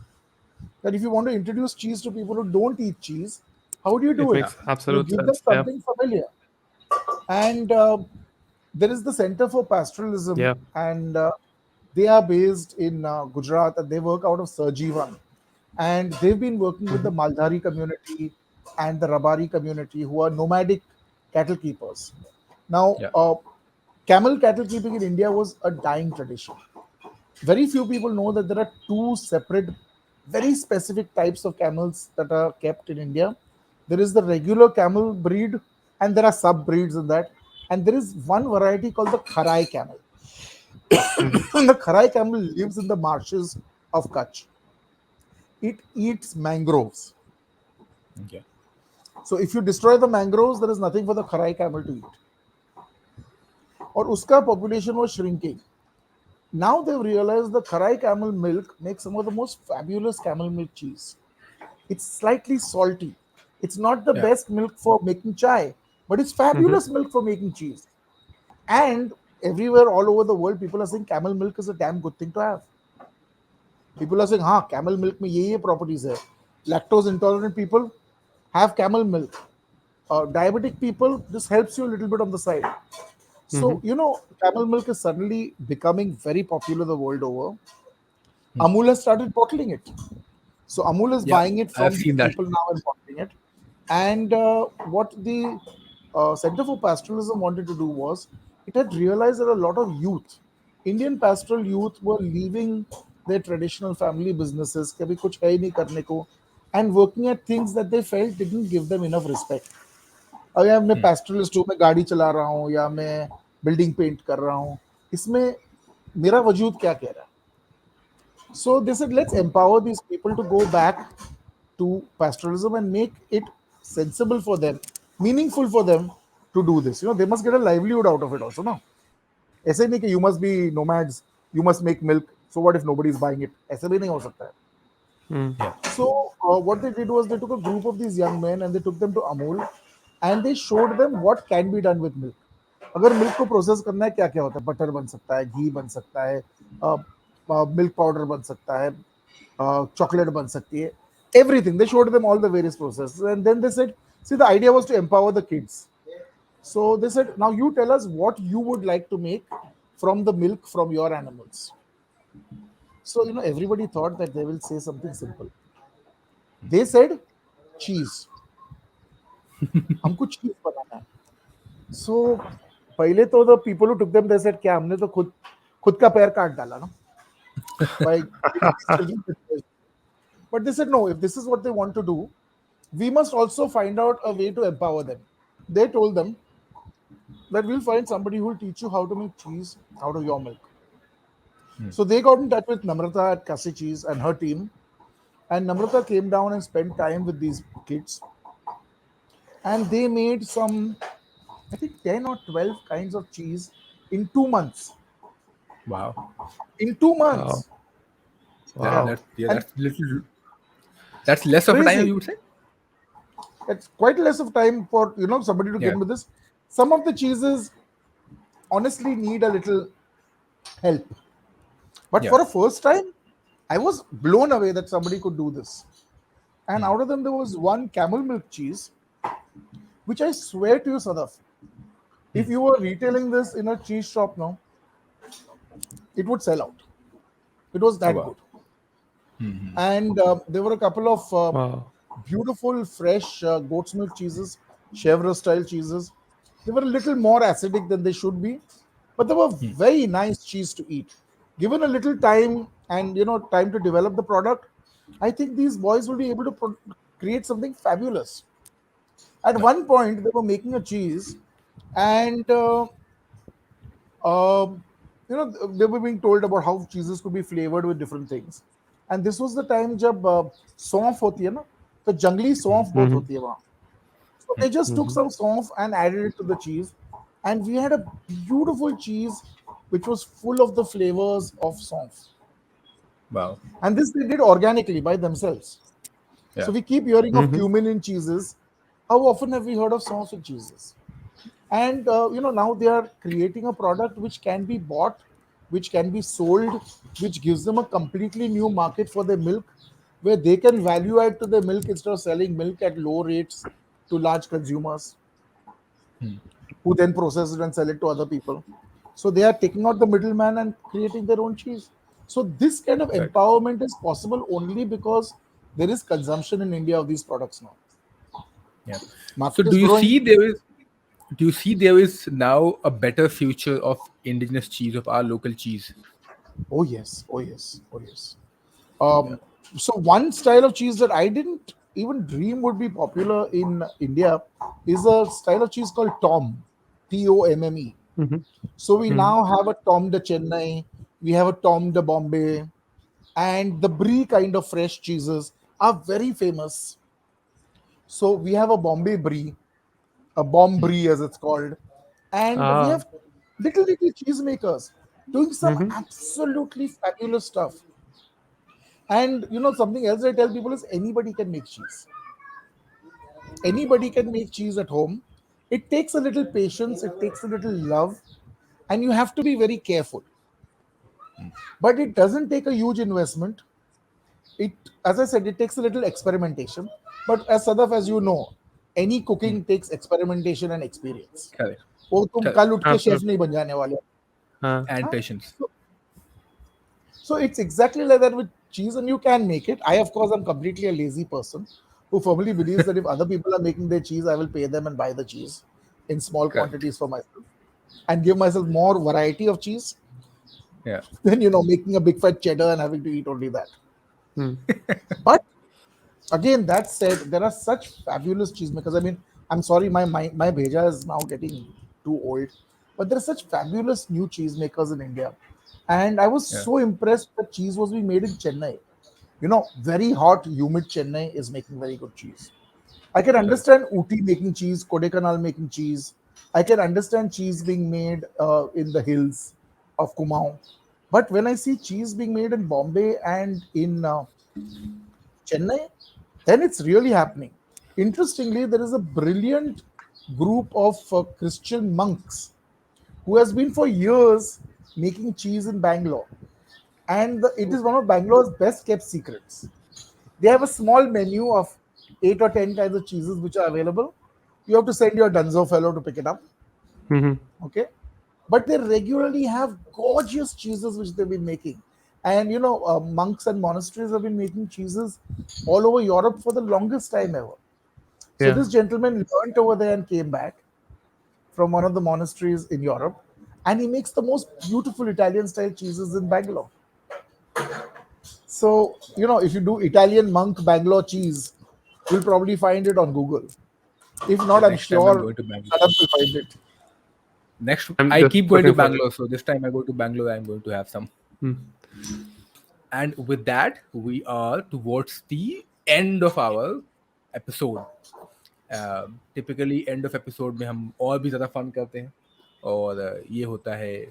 that if you want to introduce cheese to people who don't eat cheese, how do you do It it? Yeah. makes absolute Give them sense. Yeah. something familiar. And there is the Center for Pastoralism, Yeah. and they are based in Gujarat, and they work out of Sarjeevan. And they've been working with the Mhm. Maldhari community and the Rabari community, who are nomadic cattle keepers. Now, Yeah. camel cattle keeping in India was a dying tradition. Very few people know that there are two separate, very specific types of camels that are kept in India. There is the regular camel breed, and there are sub breeds in that. And there is one variety called the Kharai camel. Mhm. The Kharai camel lives in the marshes of Kutch. It eats mangroves. Okay. So if you destroy the mangroves, there is nothing for the Kharai camel to eat. Or uska population was shrinking. Now they've realized the Kharai camel milk makes some of the most fabulous camel milk cheese. It's slightly salty. It's not the Yeah. best milk for making chai, but it's fabulous Mhm. milk for making cheese. And everywhere all over the world, people are saying camel milk is a damn good thing to have. People are saying, "Ha, camel milk में ये properties है." Lactose intolerant people have camel milk. Diabetic people, this helps you a little bit on the side. So, Mhm. camel milk is suddenly becoming very popular the world over. Hmm. Amul has started bottling it. So Amul is Yeah. buying it I've from these seen that. people now and bottling it. And what the Center for Pastoralism wanted to do was, it had realized that a lot of youth, Indian pastoral youth, were leaving their traditional family businesses, कभी कुछ है ही नहीं करने को, and working at things that they felt didn't give them enough respect. अब यार मैं Hmm. पैस्टरलिस्ट हूँ, मैं गाड़ी चला रहा हूँ या मैं बिल्डिंग पेंट कर रहा हूँ, इसमें मेरा वजूद क्या कह रहा है? So they said, let's empower these people to go back to pastoralism and make it sensible for them, meaningful for them to do this. They must get a livelihood out of it also. No, ऐसे नहीं कि you must be nomads, you must make milk. So what if nobody is buying it? ऐसे भी नहीं हो सकता है. Mm. Yeah. So what they did was they took a group of these young men and they took them to Amul and they showed them what can be done with milk. अगर milk को process करना है क्या क्या होता है, butter बन सकता है, घी बन सकता है, मिल्क पाउडर बन सकता है, chocolate बन सकती है, everything. They showed them all the various processes and then they said, see, the idea was to empower the kids. So they said, now you tell us what you would like to make from the milk from your animals. So, everybody thought that they will say something simple. They said, cheese. हमको cheese बनाना है. So, पहले तो the people who took them, they said, क्या हमने तो खुद का पैर काट डाला ना? But they said, no, if this is what they want to do, we must also find out a way to empower them. They told them that we'll find somebody who will teach you how to make cheese out of your milk. So they got in touch with Namrata at Kasi Cheese and her team. And Namrata came down and spent time with these kids. And they made some, I think 10 or 12 kinds of cheese in 2 months. Wow. In 2 months. Wow. That's less of a Crazy. time, you would say? It's quite less of time for somebody to get with this. Some of the cheeses honestly need a little help. But for a first time, I was blown away that somebody could do this. And out of them, there was one camel milk cheese, which I swear to you, Sadaf, if you were retailing this in a cheese shop now, it would sell out. It was that good. And there were a couple of beautiful, fresh goat's milk cheeses, chèvre style cheeses. They were a little more acidic than they should be, but they were very nice cheese to eat. Given a little time and time to develop the product, I think these boys will be able to create something fabulous. At one point, they were making a cheese, and they were being told about how cheeses could be flavored with different things. And this was the time जब सौंफ होती है ना, तो जंगली सौंफ बहुत होती है वहाँ. So they just took some saunf and added it to the cheese, and we had a beautiful cheese which was full of the flavors of saunf. Wow. And this they did organically by themselves. Yeah. So we keep hearing of cumin in cheeses. How often have we heard of saunf in cheeses? And now they are creating a product which can be bought, which can be sold, which gives them a completely new market for their milk, where they can value add to their milk instead of selling milk at low rates to large consumers, who then process it and sell it to other people. So they are taking out the middleman and creating their own cheese. So this kind of empowerment is possible only because there is consumption in India of these products now. Yeah. Market So is do you growing. see there is now a better future of indigenous cheese, of our local cheese? Oh yes. So one style of cheese that I didn't even dream would be popular in India is a style of cheese called Tom, Tomme. So we now have a Tom de Chennai, we have a Tom de Bombay, and the brie kind of fresh cheeses are very famous. So we have a Bombay brie, a bomb brie as it's called, and we have little cheesemakers doing some absolutely fabulous stuff. And something else I tell people is anybody can make cheese. Anybody can make cheese at home. It takes a little patience, it takes a little love, and you have to be very careful. But it doesn't take a huge investment. It, as I said, it takes a little experimentation. But as Sadaf, as you know, any cooking takes experimentation and experience. Correct. वो तुम कल उठ के chef नहीं बन जाने वाले. And patience. So it's exactly like that with cheese, and you can make it. I, of course, am completely a lazy person who firmly believes that if other people are making their cheese, I will pay them and buy the cheese in small quantities for myself and give myself more variety of cheese Yeah. than making a big fat cheddar and having to eat only that. But again, that said, there are such fabulous cheesemakers. I mean, I'm sorry, my bheja is now getting too old, but there are such fabulous new cheesemakers in India. And I was so impressed that cheese was being made in Chennai. Very hot, humid Chennai is making very good cheese. I can understand Ooty making cheese, Kodaikanal making cheese. I can understand cheese being made in the hills of Kumaon. But when I see cheese being made in Bombay and in Chennai, then it's really happening. Interestingly, there is a brilliant group of Christian monks who has been for years making cheese in Bangalore, and it is one of Bangalore's best kept secrets. They have a small menu of 8 or 10 kinds of cheeses which are available. You have to send your Dunzo fellow to pick it up. Mm-hmm. Okay, but they regularly have gorgeous cheeses which they've been making. And monks and monasteries have been making cheeses all over Europe for the longest time ever. So Yeah. this gentleman learned over there and came back from one of the monasteries in Europe, and he makes the most beautiful Italian style cheeses in Bangalore. So, if you do Italian monk Bangalore cheese, you'll probably find it on Google. If The not, I'm next time I'm sure going to Bangalore. Sadaf will find it. Next, I'm I just keep going to looking for it. Bangalore, so this time I go to Bangalore, I'm going to have some. Hmm. And with that, we are towards the end of our episode. Typically end of episode में हम और भी ज़्यादा fun करते हैं, और ये होता है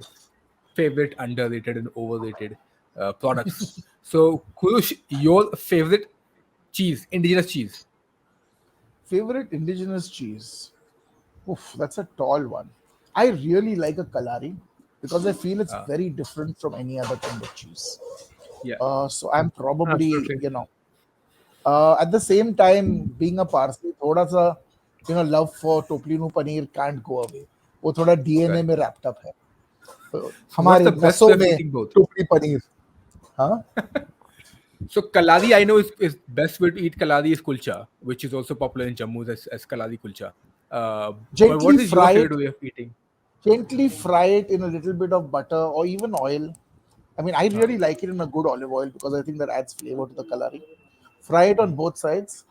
favorite underrated and overrated products. So Kurush, your favorite cheese, indigenous cheese? Favorite indigenous cheese? Oof, that's a tall one. I really like a kalari because I feel it's very different from any other kind of cheese. Yeah. So I'm probably, Absolutely. at the same time, being a Parsi, thoda sa, love for toplinu paneer can't go away. वो थोड़ा DNA में wrapped up है. So what's हमारे the best नसों way of में eating both? टोपली पनीर. हाँ? So kaladi, I know is best way to eat kaladi is kulcha, which is also popular in Jammu as kaladi kulcha. But Gently what is your fry favorite it. way of eating? Gently fry it in a little bit of butter or even oil. I mean, I really like it in a good olive oil because I think that adds flavor to the kalari. Fry it on both sides.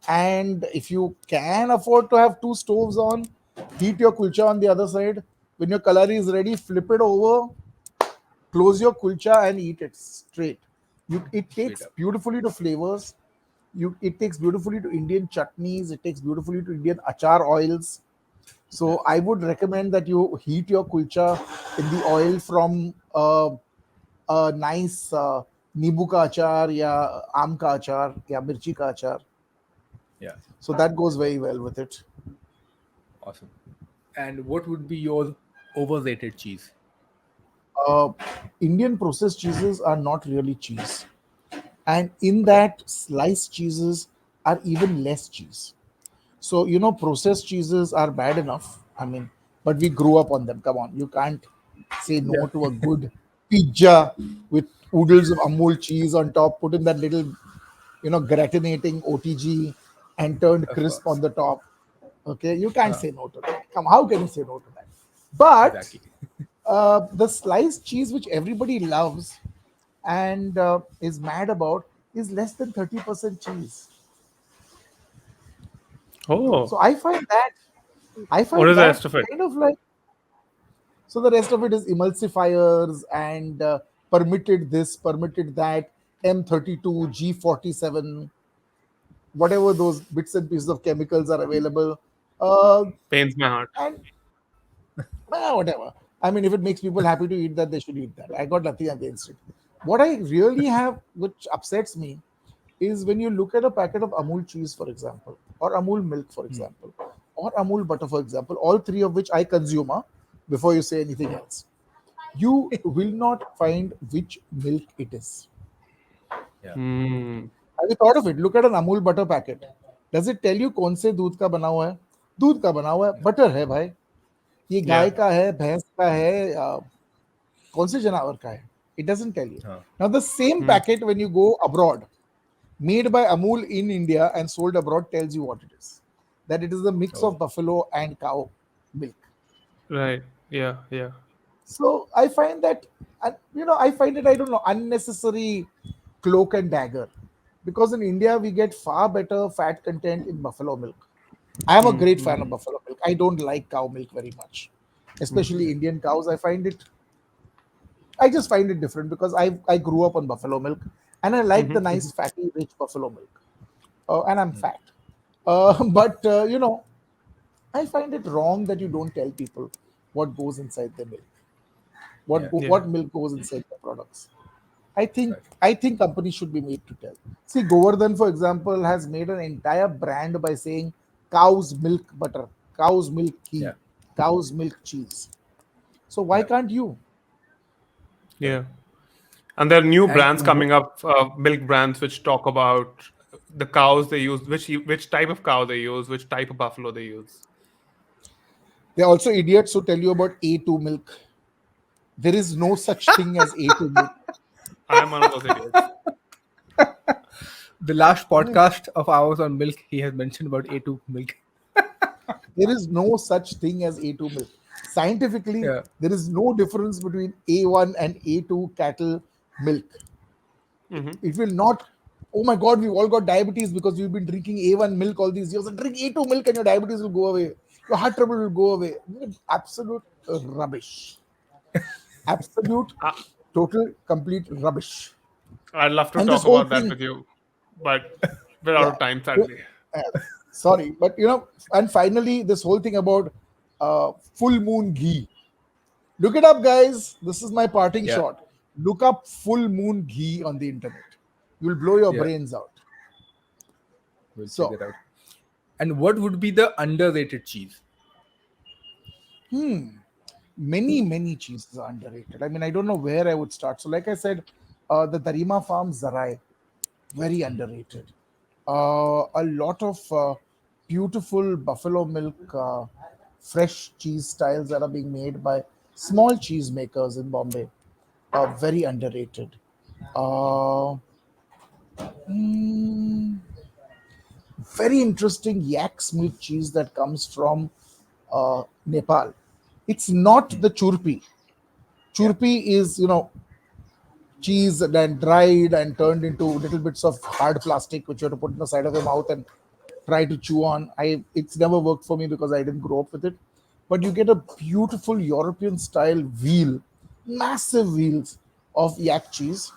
And if you can afford to have two stoves on, heat your kulcha on the other side. When your kalari is ready, flip it over, close your kulcha and eat it straight. It takes up. beautifully to flavors. It takes beautifully to Indian chutneys. It takes beautifully to Indian achar oils. So I would recommend that you heat your kulcha in the oil from a nice नींबू का अचार या आम का अचार या मिर्ची का अचार. Yeah, So that goes very well with it. awesome. And what would be your overrated cheese? Indian processed cheeses are not really cheese. And in that, sliced cheeses are even less cheese. So, processed cheeses are bad enough. I mean, but we grew up on them. Come on, you can't say no to a good pizza with oodles of Amul cheese on top, put in that little, gratinating OTG and turned Of crisp course. on the top. Okay, you can't say no to that. Come, how can you say no to that? But Exactly. the sliced cheese, which everybody loves and is mad about, is less than 30% cheese. Oh, So I find what is the that rest of it? kind of like, so the rest of it is emulsifiers and permitted this, permitted that, M32, G47, whatever those bits and pieces of chemicals are available. Pains my heart. And whatever. I mean, if it makes people happy to eat that, they should eat that. I got nothing against it. What I really have, which upsets me, is when you look at a packet of Amul cheese, for example, or Amul milk, for example, or Amul butter, for example, all three of which I consume before you say anything else. You will not find which milk it is. Yeah. Hmm. Have you thought of it? Look at an Amul butter packet. Does it tell you कौन से दूध का बना हुआ है? दूध का बना हुआ है, बटर है भाई. ये गाय का है, भैंस का है, कौन से जानवर का है? It doesn't tell you. Now the same packet when you go abroad, made by Amul in India and sold abroad, tells you what it is. That it is a mix of buffalo and cow milk. Right. Yeah. Yeah. So I find that, I don't know, unnecessary cloak and dagger. Because in India, we get far better fat content in buffalo milk. I am a great fan of buffalo milk. I don't like cow milk very much, especially Indian cows. I just find it different because I grew up on buffalo milk and I like the nice fatty, rich buffalo milk. And I'm fat. But I find it wrong that you don't tell people what goes inside the milk. What milk goes inside the products. I think companies should be made to tell. See, Govardhan, for example, has made an entire brand by saying cow's milk butter, cow's milk ghee, Yeah. cow's milk cheese. So why Yeah. can't you? Yeah. And there are new And brands coming up, milk brands, which talk about the cows they use, which type of cow they use, which type of buffalo they use. There are also idiots who tell you about A2 milk. There is no such thing as A2 milk. I'm one of those idiots. the last podcast of ours on milk, he has mentioned about A2 milk. There is no such thing as A2 milk. Scientifically, Yeah. there is no difference between A1 and A2 cattle milk. It will not. Oh my God, we've all got diabetes because we've been drinking A1 milk all these years. And drink A2 milk and your diabetes will go away. Your heart trouble will go away. Absolute rubbish. Absolute, Uh, total, complete rubbish. I'd love to And this talk whole about that thing, with you, but we're out yeah. of time, sadly. Uh, Sorry, but and finally, this whole thing about full moon ghee. Look it up, guys. This is my parting Yeah. shot. Look up full moon ghee on the internet. You'll blow your Yeah. brains out. We'll So, check it out. And what would be the underrated cheese? many cheeses are underrated. I mean, I don't know where I would start. So, like I said, the Darima Farm Zarai, very underrated. A lot of beautiful buffalo milk, fresh cheese styles that are being made by small cheese makers in Bombay, very underrated. Uh, mm, Very interesting yak's milk cheese that comes from Nepal. It's not the churpi. Churpi is, cheese then dried and turned into little bits of hard plastic which you have to put in the side of your mouth and try to chew on. It's never worked for me because I didn't grow up with it. But you get a beautiful European style wheel, massive wheels of yak cheese.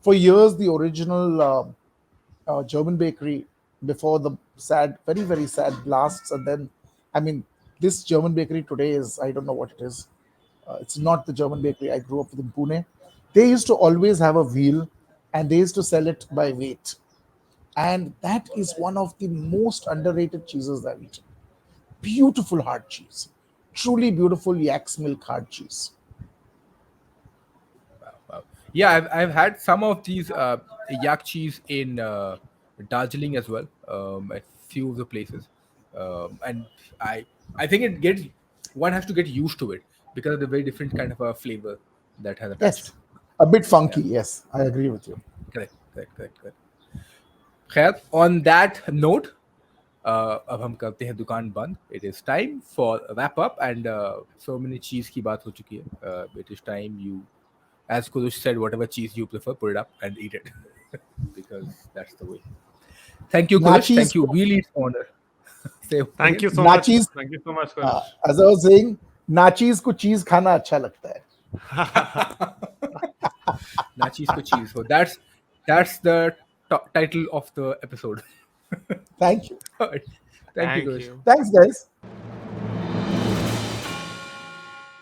For years, the original German bakery before the sad, very, very sad blasts. And then, I mean, this German bakery today is, I don't know what it is. It's not the German bakery I grew up with in Pune. They used to always have a wheel and they used to sell it by weight. And that is one of the most underrated cheeses I've eaten. Beautiful hard cheese. Truly beautiful yak's milk hard cheese. Wow. Yeah, I've had some of these yak cheese in Darjeeling as well, at few of the places, and I think it gets one has to get used to it because of the very different kind of a flavor that has attached. Yes. A bit funky. Yes, I agree with you. Correct. खैर, on that note, अब हम करते हैं दुकान बंद. It is time for wrap up and so many cheese की बात हो चुकी है. It is time you, as Kurush said, whatever cheese you prefer, put it up and eat it because that's the way. Thank you, Kurush. Nachis. Thank you. Really, it's an honor. Say Thank you so Nachis. much. Thank you so much, Kurush. As I was saying, nachis को cheese खाना अच्छा लगता है. Nachis ko cheese. So that's the title of the episode. Thank you. Thank you, Kurush. you. Thanks, guys.